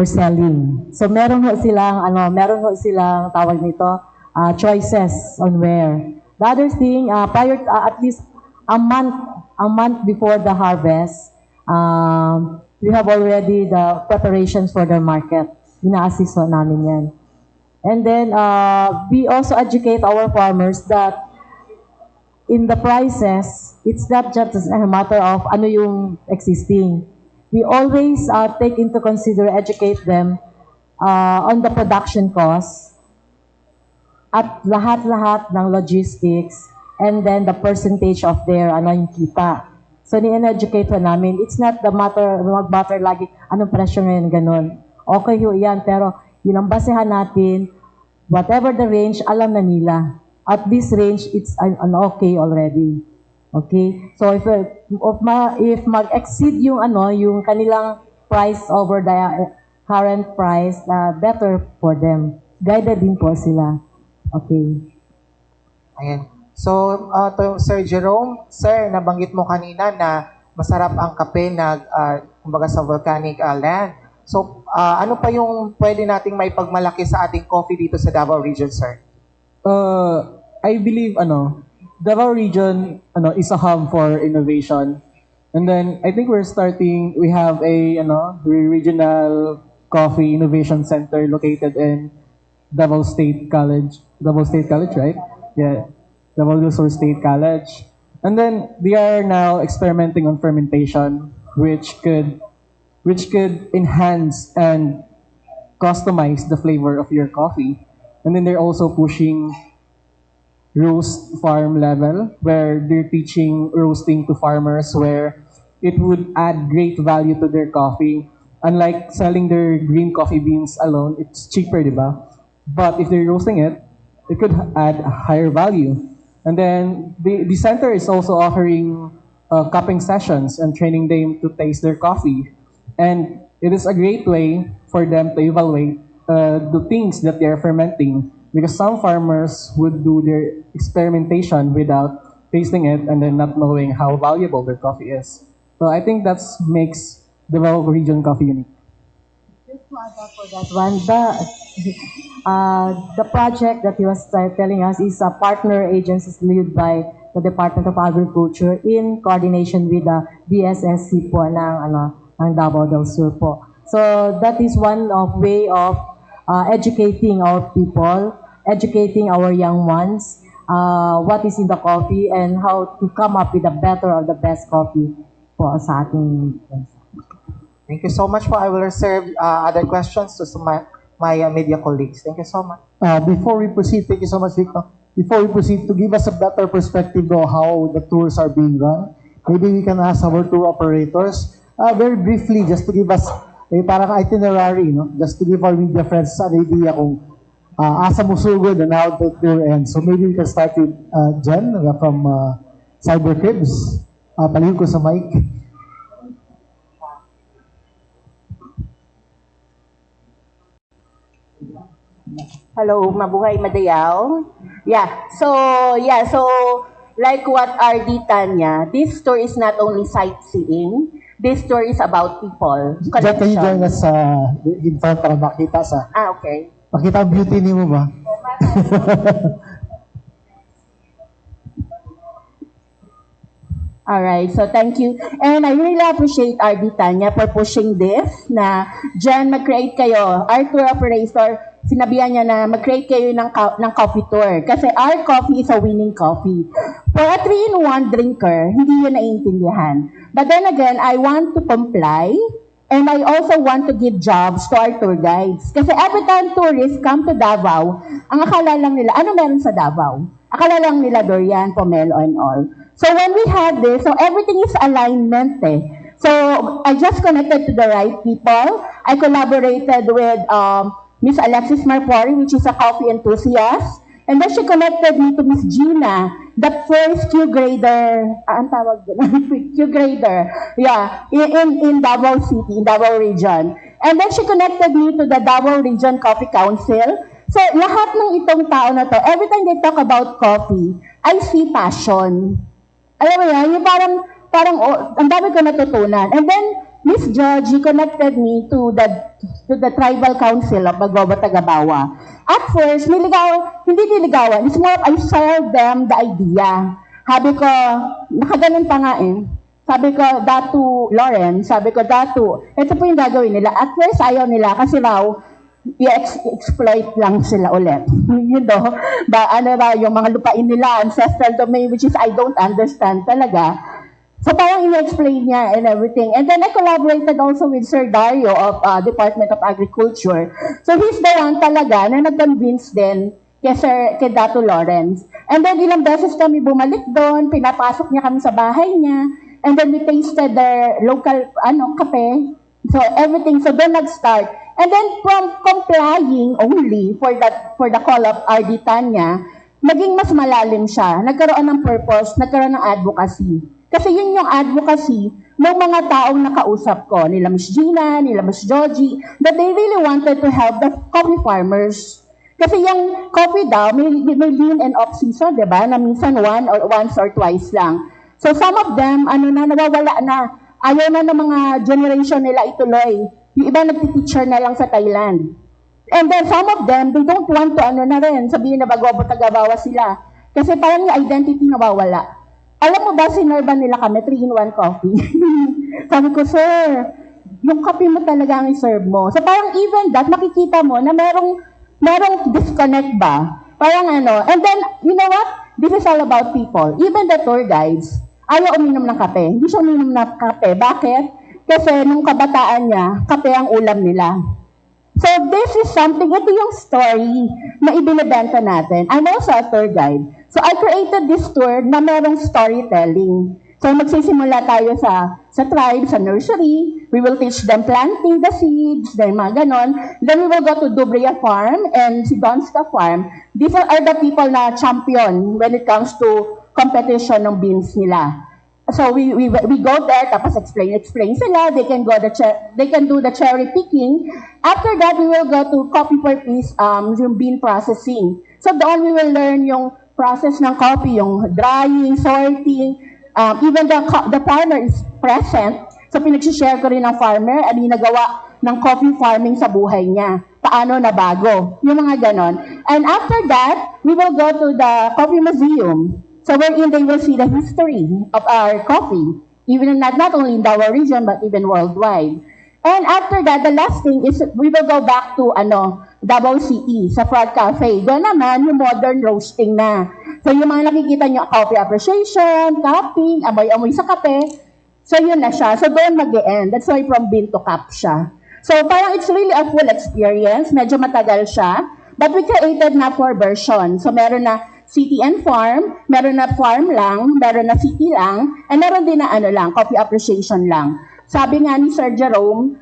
selling. So, meron ho silang tawag nito, choices on where. The other thing, prior at least a month before the harvest, we have already the preparations for the market. Ina-assist namin yan. And then, we also educate our farmers that in the prices, it's not just a matter of ano yung existing. We always take into educate them on the production costs, at lahat-lahat ng logistics, and then the percentage of their yung kita. So, ni-educate namin, it's not the mag-matter lagi, anong presyo ngayon, ganun. Okay ho yan, pero yun ang basehan natin, whatever the range, alam na nila. At this range, it's okay already. Okay? So, if mag-exceed yung kanilang price over the current price, better for them. Guided din po sila. Okay. Ayan. So, to Sir Jerome, sir, nabanggit mo kanina na masarap ang kape na kumbaga sa volcanic land. So, ano pa yung pwede nating may pagmalaki sa ating coffee dito sa Davao region, sir? I believe Davao region is a hub for innovation. And then I think we have a regional coffee innovation center located in Davao State College, right? Yeah, Davao State College. And then they are now experimenting on fermentation, which could enhance and customize the flavor of your coffee. And then they're also pushing roast farm level, where they're teaching roasting to farmers, where it would add great value to their coffee. unlike selling their green coffee beans alone, it's cheaper, di ba? But if they're roasting it, it could add a higher value. And then the center is also offering cupping sessions and training them to taste their coffee. And it is a great way for them to evaluate the things that they are fermenting, because some farmers would do their experimentation without tasting it and then not knowing how valuable their coffee is. So I think that makes the Davao region coffee unique. Just to add up for that one, the project that he was telling us is a partner agencies led by the Department of Agriculture in coordination with the DSSC po ng Davao del Sur po. So that is one of way of educating our people, educating our young ones, what is in the coffee and how to come up with the better or the best coffee po sa ating bansa. Thank you so much po. I will reserve other questions to my media colleagues. Thank you so much. Before we proceed, thank you so much, Victor. Before we proceed, to give us a better perspective of how the tours are being run, maybe we can ask our tour operators, very briefly, just to give us a parang itinerary, no? Just to give our media friends an idea kung asa musugod and how the tour ends. So maybe we can start with Jen from Cybercribs. Palihog ko sa mic. Hello, mabuhay Madayaw. So like what RD Tanya, this tour is not only sightseeing, this tour is about people. Jen, can you join us in front para makita sa... Okay. Makita ang beauty ni mo ba? Alright, so thank you. And I really appreciate RD Tanya for pushing this na dyan mag-create kayo. Our tour operator, sinabihan niya na mag-create kayo ng coffee tour. Kasi our coffee is a winning coffee. For a 3-in-1 drinker, hindi yun naiintindihan. But then again, I want to comply and I also want to give jobs to our tour guides. Kasi every time tourists come to Davao, ang akala lang nila, ano meron sa Davao? Akala lang nila durian, pomelo, and all. So when we had this, so everything is alignment eh. So I just connected to the right people. I collaborated with Miss Alexis Marpori, which is a coffee enthusiast. And then she connected me to Miss Gina, the first Q grader, ang tawag doon, Q grader, in Davao City, in Davao region. And then she connected me to the Davao Region Coffee Council. So lahat ng itong tao na to, every time they talk about coffee, I see passion. Alam mo yan, yung parang ang dami ko natutunan. And then, Miss Georgie connected me to the Tribal Council of Bagoba Tagabawa. At first, hindi niligawan. It's more of I sold them the idea. Sabi ko, nakaganon pa nga eh. Sabi ko, Datu Lauren, sabi ko, Datu, ito po yung gagawin nila. At first, ayaw nila kasi raw, i-exploit lang sila ulit. You know, yung mga lupain nila, ancestral domain, which is I don't understand talaga. So parang in-explain niya and everything. And then I collaborated also with Sir Dario of Department of Agriculture. So he's the one talaga na nag-convince din kay Datu Lawrence. And then ilang beses kami bumalik doon, pinapasok niya kami sa bahay niya. And then we tasted their local kape. So everything, so doon nag-start. And then from complying only for the call of RD Tanya, naging mas malalim siya. Nagkaroon ng purpose, nagkaroon ng advocacy. Kasi yun yung advocacy ng mga taong nakausap ko, nila Miss Gina, nila Miss Georgie, that they really wanted to help the coffee farmers. Kasi yung coffee daw, may lean and off-season, di ba? Na minsan once or twice lang. So some of them, nawawala na. Ayaw na ng mga generation nila ituloy. Yung iba nagtiteacher na lang sa Thailand. And then some of them, they don't want to sabihin na Bagobo Tagabawa sila. Kasi parang yung identity nawawala. Alam mo ba, sinerban nila kami 3-in-1 coffee. Sabi ko, sir, yung coffee mo talaga ang i-serve mo. So parang even that, makikita mo na merong disconnect ba? Parang and then, you know what? This is all about people. Even the tour guides, ayaw uminom ng kape. Hindi siya uminom ng kape. Bakit? Kasi nung kabataan niya, kape ang ulam nila. So this is something, ito yung story na ibinibenta natin. I'm also a tour guide. So I created this tour na merong storytelling. So magsisimula tayo sa sa tribe, sa nursery. We will teach them planting the seeds, then mga ganon. Then we will go to Dubria Farm and si Donska Farm. These are the people na champion when it comes to competition ng beans nila. So we go there, tapos explain sila. They can do the cherry picking. After that, we will go to coffee for peace, yung bean processing. So doon we will learn yung process ng coffee, yung drying, sorting, even the farmer is present. So pinag-share ko rin ng farmer, ano yung nagawa ng coffee farming sa buhay niya. Paano nabago. Yung mga ganon. And after that, we will go to the coffee museum. So wherein they will see the history of our coffee. Even not only in our region, but even worldwide. And after that, the last thing is we will go back to Davao City, sa Frog Cafe. Doon naman, yung modern roasting na. So yung mga nakikita nyo, coffee appreciation, cupping, amoy-amoy sa kape. So yun na siya. So doon mag-e-end. That's why from bean to cup siya. So parang it's really a full experience. Medyo matagal siya. But we created na 4 versions. So meron na city and farm, meron na farm lang, meron na city lang, and meron din na coffee appreciation lang. Sabi nga ni Sir Jerome,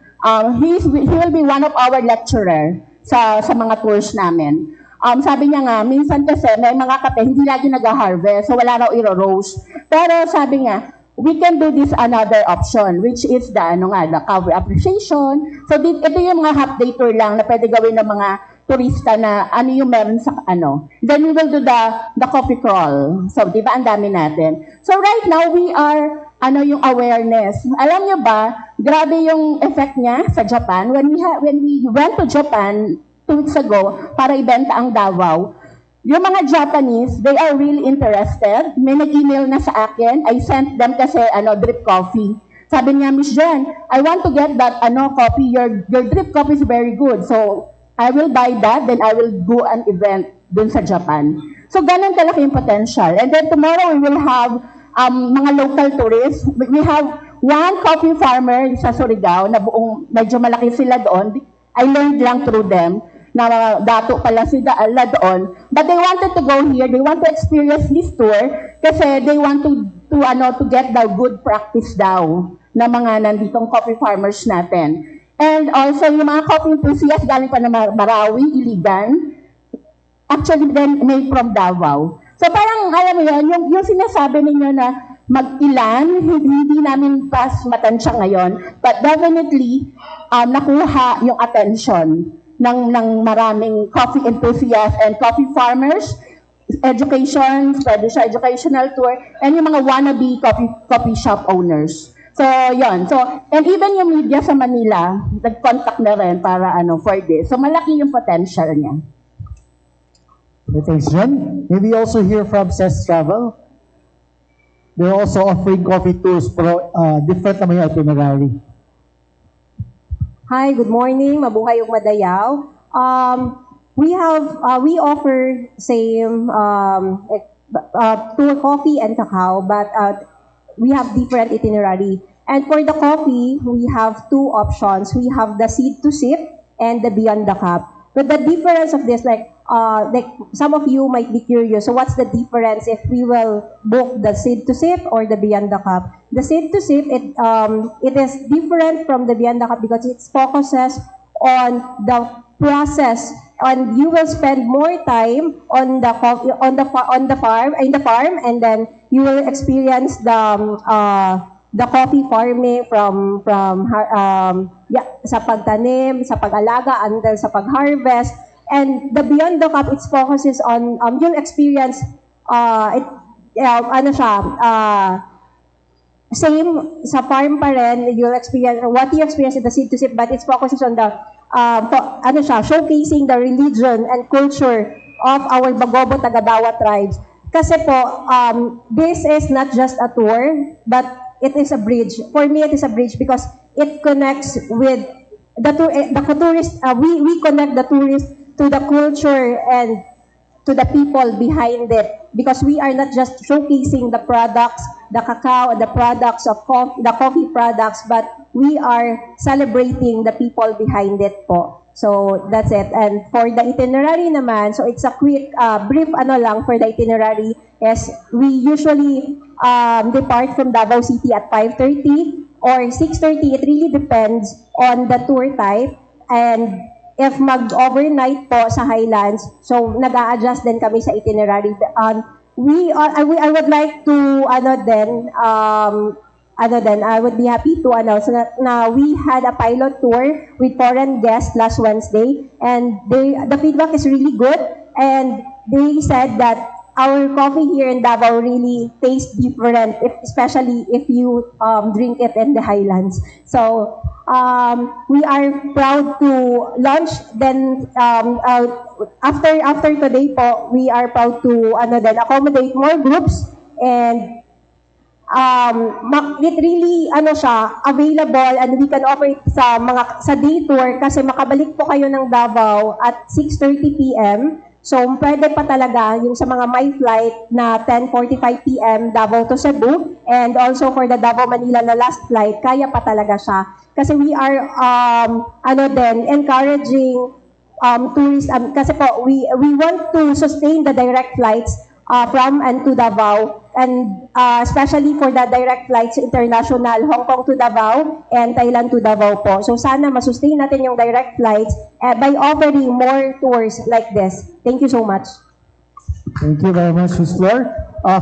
he will be one of our lecturer sa mga tours namin. Sabi niya nga, minsan kasi may mga kape, hindi lagi nag-harvest, so wala raw iro-roast. Pero sabi nga, we can do this another option, which is the coffee appreciation. So ito yung mga half-day tour lang na pwede gawin ng mga turista na ano yung meron sa Then we will do the coffee crawl. So di ba ang dami natin. So right now we are yung awareness. Alam niyo ba, grabe yung effect niya sa Japan. When we went to Japan 2 weeks ago para ibenta ang Davao, yung mga Japanese, they are really interested. May nag-email na sa akin. I sent them kasi drip coffee. Sabi niya, Miss Jen, I want to get that coffee. Your drip coffee is very good. So I will buy that, then I will do an event dun sa Japan. So ganun kalaki yung potential. And then tomorrow we will have mga local tourists. We have one coffee farmer sa Surigao na medyo malaki sila doon. I learned lang through them na dato pala sila doon. But they wanted to go here. They want to experience this tour kasi they want to get the good practice daw na mga nanditong coffee farmers natin. And also, yung mga coffee enthusiasts galing pa na Marawi, Iligan, actually then made from Davao. So parang, alam mo yun, yung sinasabi ninyo na mag-ilan, hindi namin pas matansya ngayon, but definitely, nakuha yung attention ng maraming coffee enthusiasts and coffee farmers, education, pwede siya educational tour, and yung mga wannabe coffee shop owners. So, yun. So, and even yung media sa Manila, nag-contact na rin para for this. So, malaki yung potential niya. Okay, thanks, Jen. Maybe also hear from Ses Travel. They're also offering coffee tours, pero different naman yung itinerary. Hi, good morning. Mabuhay yung madayaw. We offer same tour coffee and cacao, but we have different itinerary. And for the coffee, we have 2 options. We have the seed to sip and the beyond the cup. But the difference of this, like some of you might be curious, so what's the difference if we will book the seed to sip or the beyond the cup? The seed to sip, it is different from the beyond the cup because it focuses on the process, and you will spend more time on the farm, and then you will experience the coffee farming from sa pagtanim, sa pag-alaga, until sa pag-harvest. And the beyond the cup, it focuses on you'll experience same sa farm pa rin, you'll experience what you experience in the seed to sip, but it focuses on the showcasing the religion and culture of our Bagobo Tagadawa tribes. Kasi po, this is not just a tour, but it is a bridge. For me, it is a bridge because it connects with the tourist. We connect the tourists to the culture and to the people behind it, because we are not just showcasing the products, the cacao, the products of the coffee products, but we are celebrating the people behind it po. So that's it. And for the itinerary naman, so it's a quick, brief lang for the itinerary is we usually depart from Davao City at 5:30. or 6:30. It really depends on the tour type. And if mag-overnight po sa Highlands, so nag-a-adjust din kami sa itinerary. I would like to, I would be happy to announce na we had a pilot tour with foreign guests last Wednesday, and the feedback is really good, and they said that our coffee here in Davao really tastes different, especially if you drink it in the Highlands. So we are proud to launch. Then after today po, we are proud to accommodate more groups, and it really available, and we can offer it sa day tour kasi makabalik po kayo ng Davao at 6:30 p.m. So pwede pa talaga yung sa mga my flight na 10:45 p.m. Davao to Cebu, and also for the Davao Manila na last flight, kaya pa talaga siya. Kasi we are encouraging tourists, kasi po we want to sustain the direct flights from and to Davao, and especially for the direct flights international, Hong Kong to Davao and Thailand to Davao po. So sana masustain natin yung direct flights by offering more tours like this. Thank you so much. Thank you very much, Ms. Flor.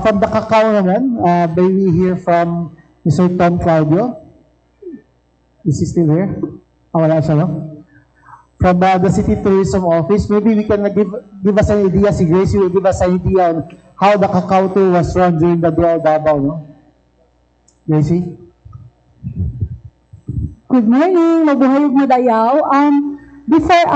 From the Cacao naman, may we hear from Mr. Tom Claudio. Is he still here? Wala siya, no? From the City Tourism Office, maybe we can give us an idea, si Gracie will give us an idea on how the Cacao tour was run during the day of Davao, no? Gracie? Good morning, mabuhay ug madayaw. Before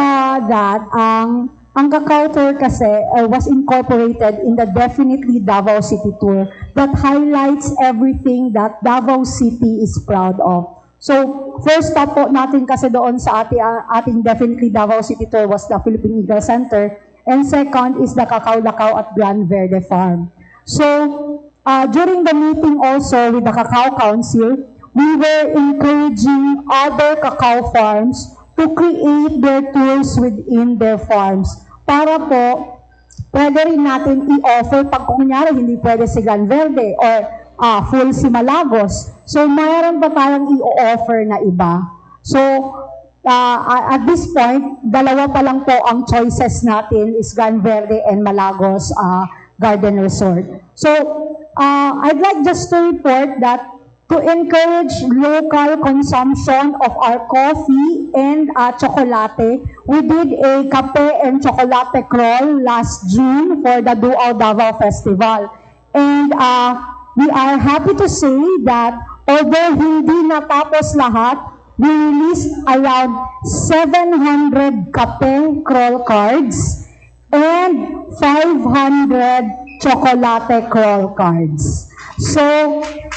that, ang Cacao tour kasi was incorporated in the Definitely Davao City tour that highlights everything that Davao City is proud of. So, first stop po natin kasi doon sa ating Definitely Davao City tour was the Philippine Eagle Center, and second is the Cacao Lacao at Gran Verde Farm. So, during the meeting also with the Cacao Council, we were encouraging other cacao farms to create their tours within their farms para po pwede rin natin i-offer pag kunyari hindi pwede si Gran Verde or full si Malagos. So, mayroon pa tayong i-offer na iba. So, at this point, dalawa pa lang po ang choices natin is Gran Verde and Malagos Garden Resort. So, I'd like just to report that to encourage local consumption of our coffee and chocolate, we did a kape and chocolate crawl last June for the Duao Davao Festival. And we are happy to say that although hindi natapos lahat, we released around 700 kape crawl cards and 500 chocolate crawl cards. So,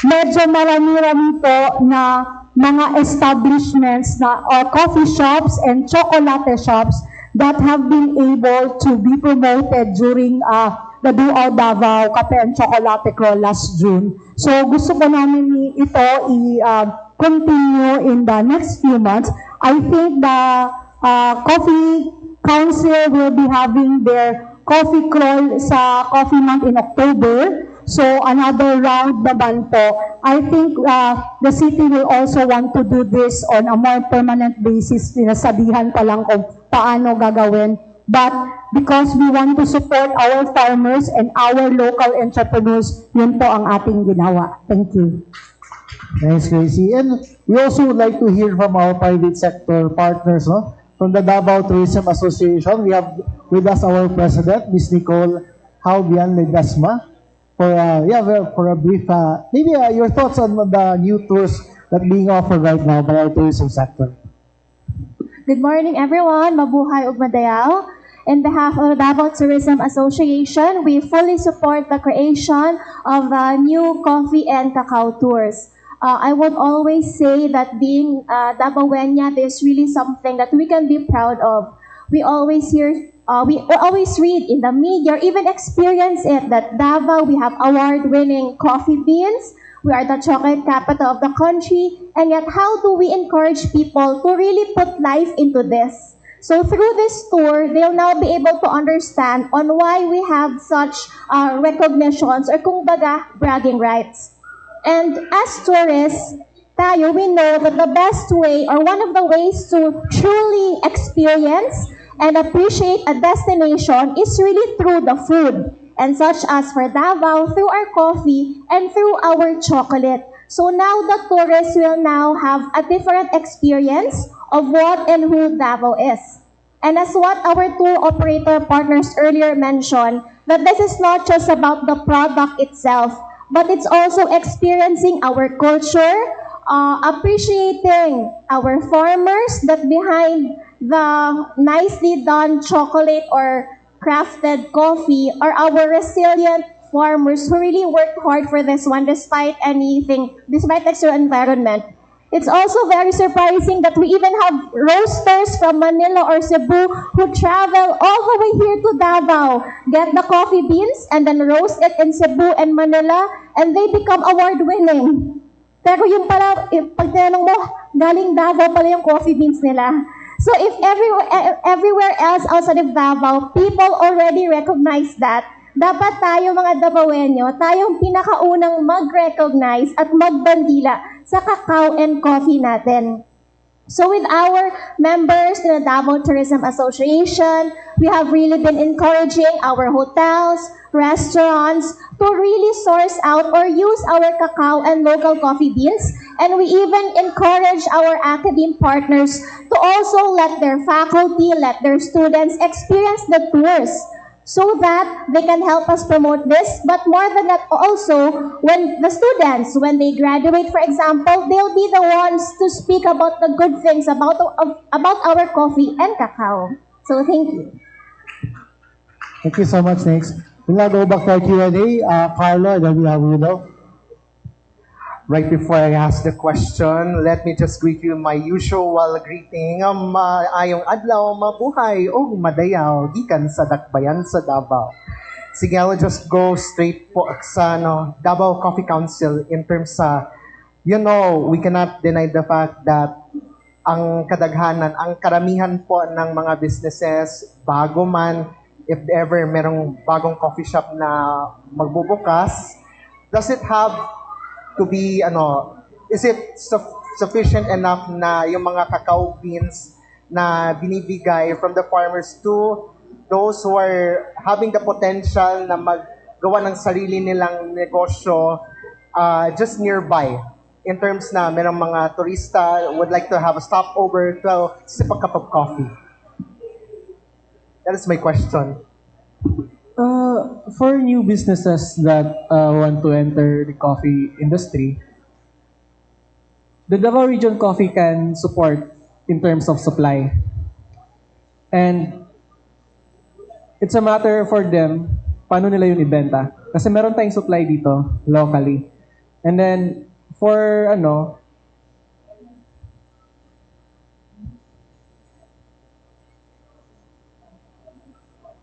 medyo marami-rami po na mga establishments na or coffee shops and chocolate shops that have been able to be promoted during the Duao Davao Kape and Chocolate Crawl last June. So, gusto ko namin ito continue in the next few months. I think the Coffee Council will be having their coffee crawl sa Coffee Month in October. So, another round naman po. I think the city will also want to do this on a more permanent basis. Sinasabihan pa lang kung paano gagawin. But because we want to support our farmers and our local entrepreneurs, yun po ang ating ginawa. Thank you. Thanks, Gracie. And we also would like to hear from our private sector partners, no? From the Davao Tourism Association, we have with us our president, Ms. Nicole Haubian Ledesma, for a brief, maybe your thoughts on the new tours that being offered right now by our tourism sector. Good morning, everyone. Mabuhay ug madayaw. In behalf of the Davao Tourism Association, we fully support the creation of the new coffee and cacao tours. I would always say that being Davaoeña, there's really something that we can be proud of. We always hear, we always read in the media, or even experience it, that Davao, we have award-winning coffee beans, we are the chocolate capital of the country, and yet how do we encourage people to really put life into this? So through this tour, they'll now be able to understand on why we have such recognitions, or kumbaga, bragging rights. And as tourists, tayo, we know that the best way or one of the ways to truly experience and appreciate a destination is really through the food. And such as for Davao, through our coffee and through our chocolate. So now the tourists will now have a different experience of what and who Davao is. And as what our tour operator partners earlier mentioned, that this is not just about the product itself, but it's also experiencing our culture, appreciating our farmers that behind the nicely done chocolate or crafted coffee are our resilient farmers who really worked hard for this one despite anything, despite external environment. It's also very surprising that we even have roasters from Manila or Cebu who travel all the way here to Davao, get the coffee beans, and then roast it in Cebu and Manila, and they become award-winning. Pero yung pala, pag tinanong mo, galing Davao pala yung coffee beans nila. So if everywhere else outside of Davao, people already recognize that, dapat tayo mga Davaoenyo, tayong pinakaunang mag-recognize at magbandila sa cacao and coffee natin. So with our members in the Davao Tourism Association, we have really been encouraging our hotels, restaurants to really source out or use our cacao and local coffee beans. And we even encourage our academe partners to also let their faculty, let their students experience the tours, so that they can help us promote this. But more than that also, when the students, when they graduate, for example, they'll be the ones to speak about the good things about our coffee and cacao. So thank you. Thank you so much, Nix. We'll now go back to our Q&A. Carlo, and then we have Rudo. Right before I ask the question, let me just greet you my usual greeting. Ayong adlaw, mabuhay o madayaw, gikan sa dakbayan sa Davao. Sige, I'll just go straight po sa Davao Coffee Council in terms sa, we cannot deny the fact that ang kadaghanan, ang karamihan po ng mga businesses, bago man, if ever merong bagong coffee shop na magbubukas, does it have to be, is it sufficient enough na yung mga cacao beans na binibigay from the farmers to those who are having the potential na maggawa ng sarili nilang negosyo just nearby, in terms na merong mga turista would like to have a stopover to sip a cup of coffee? That is my question. For new businesses that want to enter the coffee industry, the Davao Region Coffee can support in terms of supply. And it's a matter for them, paano nila yun ibenta. Kasi meron tayong supply dito, locally. And then, for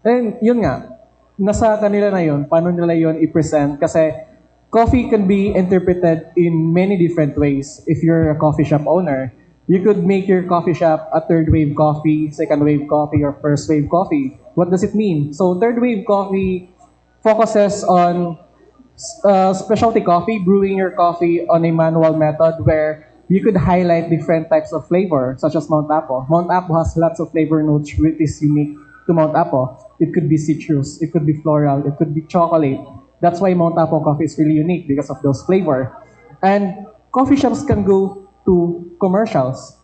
and yun nga, nasa kanila na yun, paano nila yun i-present. Kasi coffee can be interpreted in many different ways. If you're a coffee shop owner, you could make your coffee shop a third wave coffee, second wave coffee, or first wave coffee. What does it mean? So third wave coffee focuses on specialty coffee, brewing your coffee on a manual method where you could highlight different types of flavor, such as Mount Apo. Mount Apo has lots of flavor notes which is unique to Mount Apo. It could be citrus, it could be floral, it could be chocolate. That's why Mount Apo coffee is really unique because of those flavor. And coffee shops can go to commercials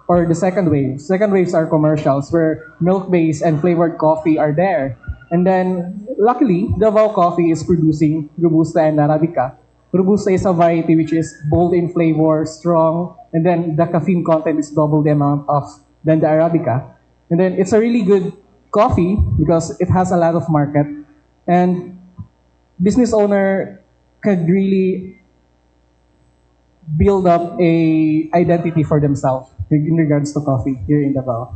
or the second wave. Second waves are commercials where milk-based and flavored coffee are there. And then, luckily, Davao Coffee is producing Robusta and Arabica. Robusta is a variety which is bold in flavor, strong, and then the caffeine content is double the amount than the Arabica. And then it's a really good coffee because it has a lot of market, and business owner can really build up a identity for themselves in regards to coffee here in Davao.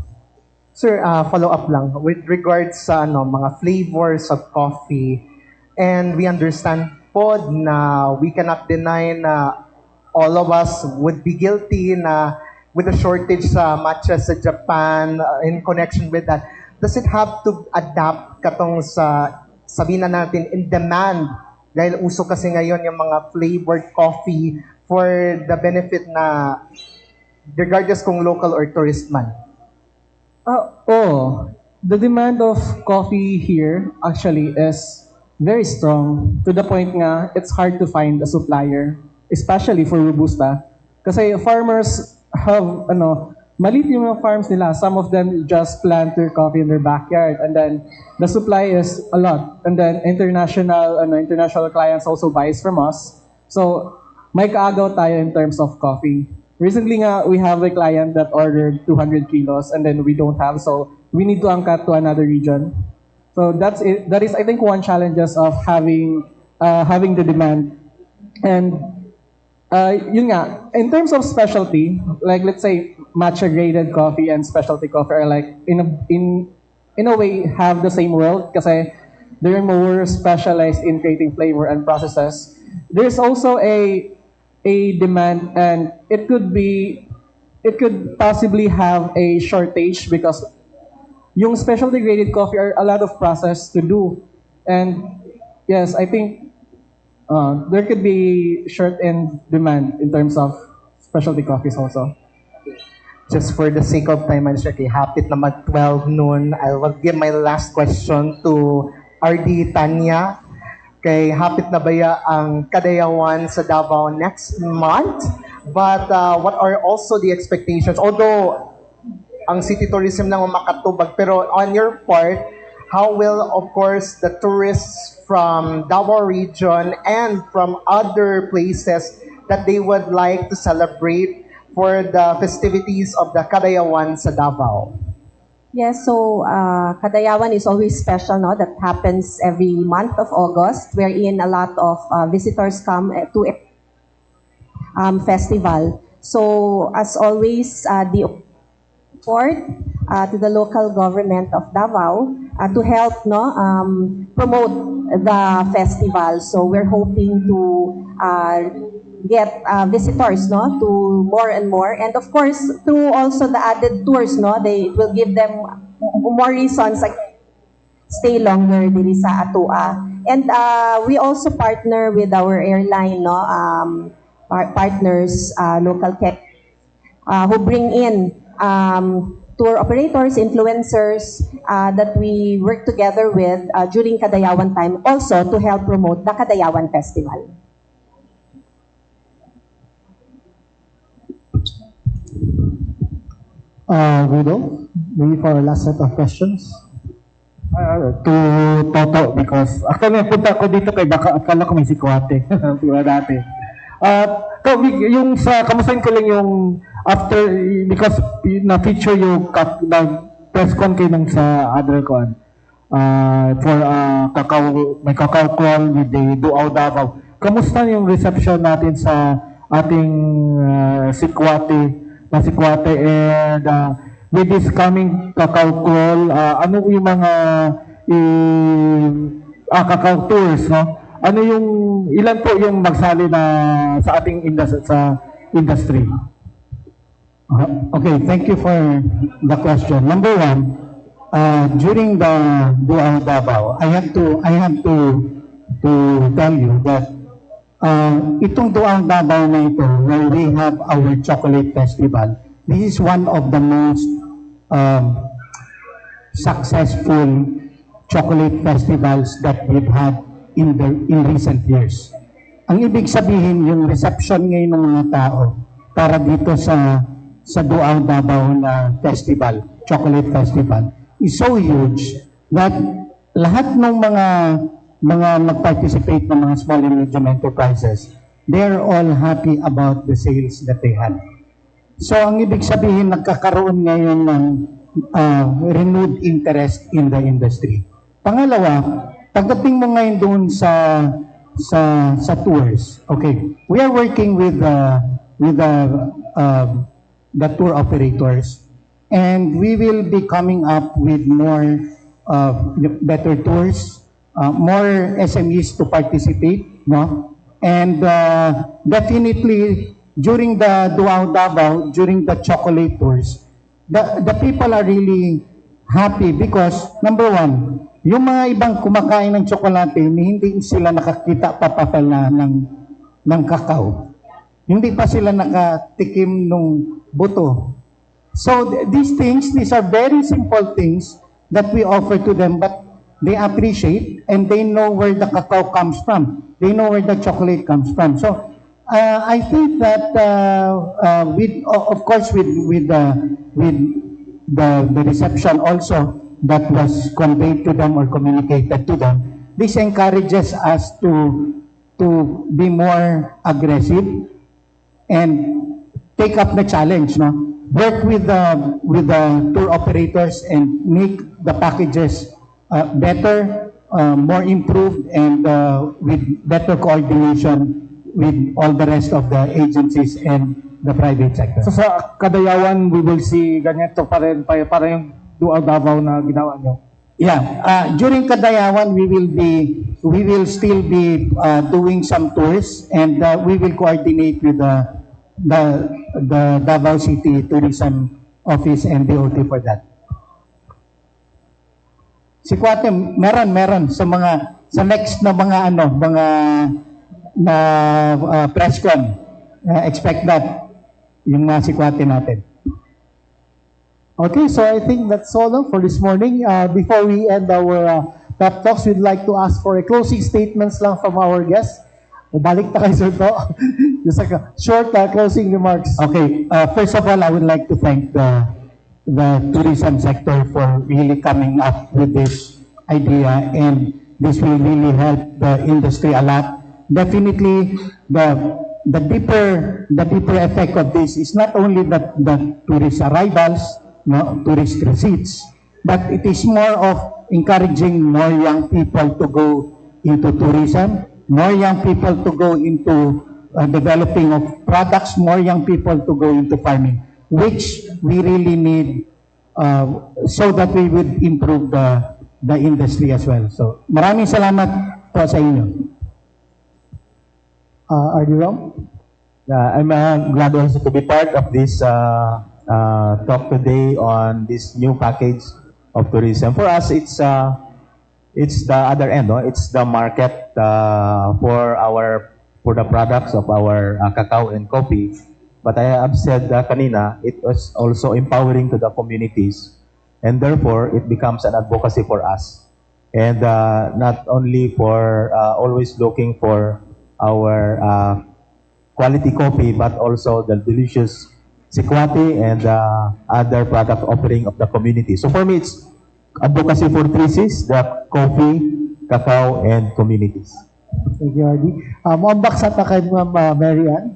Sir, follow up lang with regards sa mga flavors of coffee, and we understand po na we cannot deny na all of us would be guilty na with the shortage sa matcha sa Japan, in connection with that. Does it have to adapt katong sa, sabihin na natin, in demand? Dahil uso kasi ngayon yung mga flavored coffee for the benefit na regardless kung local or tourist man? The demand of coffee here actually is very strong to the point nga it's hard to find a supplier, especially for Robusta. Kasi farmers have, maliit yung mga farms nila. Some of them just plant their coffee in their backyard, and then the supply is a lot. And then international clients also buys from us. So may kaagaw tayo in terms of coffee. Recently nga, we have a client that ordered 200 kilos and then we don't have, so we need to angkat to another region. So that's it. That is, I think, one challenges of having the demand. And yun nga, in terms of specialty, like let's say matcha graded coffee and specialty coffee are like in a way have the same world kasi they're more specialized in creating flavor and processes. There's also a demand, and it could possibly have a shortage because yung specialty graded coffee are a lot of process to do. And yes, I think there could be short in demand in terms of specialty coffees also. Just for the sake of time, hapit na mag-12 noon, I will give my last question to RD Tanya. Kay hapit na baya ang Kadayawan sa Davao next month? But what are also the expectations? Although ang city tourism lang ang makatubag, pero on your part, how will, of course, the tourists from Davao region and from other places that they would like to celebrate for the festivities of the Kadayawan sa Davao? Yes, so Kadayawan is always special, no? That happens every month of August, wherein a lot of visitors come to festival. So as always, the support to the local government of Davao to help promote the festival. So we're hoping to get visitors to more and more, and of course through also the added tours, they will give them more reasons like stay longer diri sa atua. And we also partner with our airline partners, local who bring in tour operators, influencers that we work together with during Kadayawan time also to help promote the Kadayawan Festival. Guido, maybe for our last set of questions. To Toto, because actually punta ko dito kay baka akala ko may sikwate. Diba dati? Yung sa kamustahin ko lang yung after, because na-feature yung press con kayo ng sa other con for Cacao, may Cacao crawl with the Duao Davao. Kamusta yung reception natin sa ating sikwate, and with this coming Cacao crawl, ano yung mga Cacao tours, no? Ano yung ilan po yung magsali na sa ating industry? Okay, thank you for the question. Number one, during the Duao Davao, I have to tell you that itong Duao Davao na ito, where we have our chocolate festival, this is one of the most successful chocolate festivals that we've had in recent years. Ang ibig sabihin, yung reception ngayon ng mga tao para dito sa Duao Davao na festival, chocolate festival, is so huge that lahat ng mga nag-participate ng mga small and medium enterprises, they're all happy about the sales that they had. So ang ibig sabihin, nagkakaroon ngayon ng renewed interest in the industry. Pangalawa, pagdating mo ngayon doon sa tours, okay, we are working with the tour operators, and we will be coming up with more better tours, more SMEs to participate, no? And definitely during the Duao Davao, during the chocolate tours, the people are really happy because number one, yung mga ibang kumakain ng tsokolate, hindi sila nakakita pa ng kakao. Hindi pa sila nakatikim nung buto. So these are very simple things that we offer to them, but they appreciate and they know where the cacao comes from. They know where the chocolate comes from. So I think that of course with the reception also that was conveyed to them or communicated to them, this encourages us to be more aggressive and take up the challenge, no? Work with the tour operators and make the packages better, more improved, and with better coordination with all the rest of the agencies and the private sector. So sa Kadayawan, we will see ganito pa rin, para yung Dual Davao na ginawa nyo? Yeah, during Kadayawan, we will still be doing some tours, and we will coordinate with the Davao City Tourism Office and DOT for that. Si Kuwate, meron sa next na press con. Expect that yung mga si Kuwate natin. Okay, so I think that's all for this morning. Before we end our pep talks, we'd like to ask for a closing statements lang from our guests. Balik na kayo, sir, to. Just like a short closing remarks. Okay, first of all, I would like to thank the tourism sector for really coming up with this idea, and this will really help the industry a lot. Definitely, the deeper effect of this is not only the tourist arrivals, no, tourist receipts, but it is more of encouraging more young people to go into tourism, more young people to go into developing of products, more young people to go into farming, which we really need so that we would improve the industry as well. So, maraming salamat po sa inyo. Jerome? I'm glad also to be part of this talk today on this new package of tourism. For us, it's the other end, no? It's the market for the products of our cacao and coffee. But I have said kanina, it was also empowering to the communities, and therefore it becomes an advocacy for us, and not only for always looking for our quality coffee, but also the delicious sikwati and other product offering of the community. So for me, it's advocacy for 3 Cs, the coffee, cacao, and communities. Thank you, Ardy. Mambaksa ta kay Ma'am Mary Ann.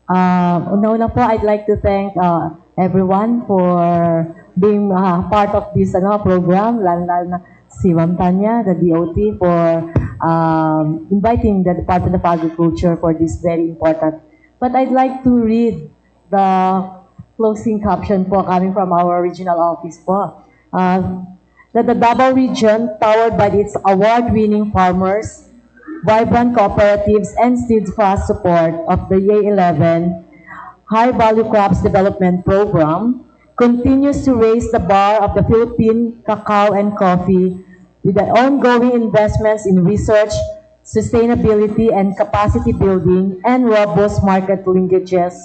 Una po, I'd like to thank everyone for being part of this program, lalo na si Ma'am Tanya, the DOT, for inviting the Department of Agriculture for this very important. But I'd like to read the closing caption po coming from our regional office po. That the Davao region, powered by its award-winning farmers, vibrant cooperatives, and steadfast support of the YA11 High Value Crops Development Program, continues to raise the bar of the Philippine cacao and coffee with the ongoing investments in research, sustainability, and capacity building, and robust market linkages,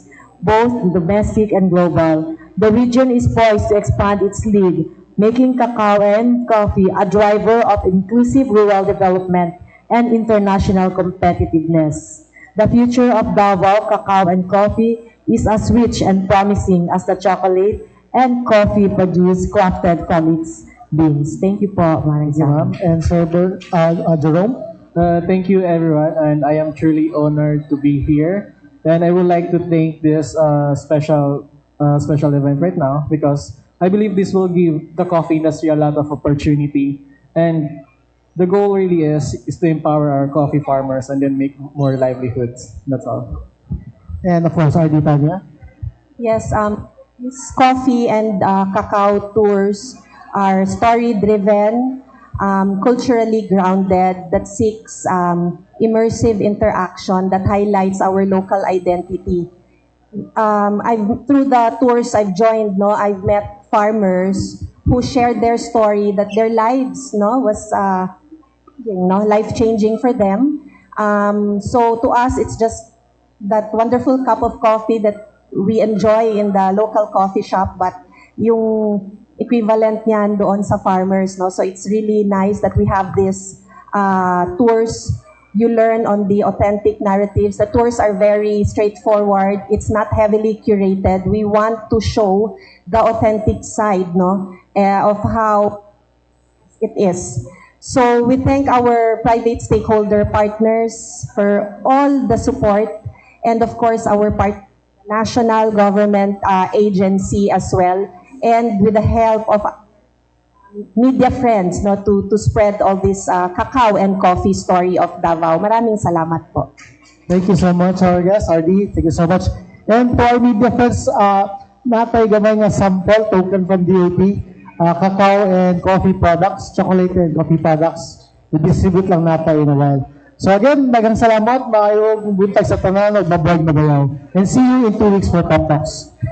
both domestic and global. The region is poised to expand its lead, making cacao and coffee a driver of inclusive rural development and international competitiveness. The future of Davao, cacao, and coffee is as rich and promising as the chocolate and coffee produced crafted from its beans. Thank you po, Maring Sam. And Sir Jerome? Thank you, everyone, and I am truly honored to be here. And I would like to thank this special event right now, because I believe this will give the coffee industry a lot of opportunity, and the goal really is to empower our coffee farmers and then make more livelihoods. That's all. And of course, RD Tanya? Yes, this coffee and cacao tours are story-driven, culturally grounded, that seeks immersive interaction that highlights our local identity. Through the tours I've joined, I've met farmers who shared their story, that their lives was life-changing for them. So to us, it's just that wonderful cup of coffee that we enjoy in the local coffee shop, but yung equivalent niyan doon sa farmers, no? So it's really nice that we have this tours. You learn on the authentic narratives. The tours are very straightforward. It's not heavily curated. We want to show the authentic side, no, of how it is. So we thank our private stakeholder partners for all the support, and of course our national government agency as well, and with the help of media friends, no, to spread all this cacao and coffee story of Davao. Maraming salamat po. Thank you so much, our guest, RD. Thank you so much. And to our media friends, natay gamay nga sample token from DOT, cacao and coffee products, chocolate and coffee products. I-distribute lang natay in a while. So again, daghang salamat, maayong buntag sa tanan, ug mabuhay Madayaw. And see you in 2 weeks for Pep Talks.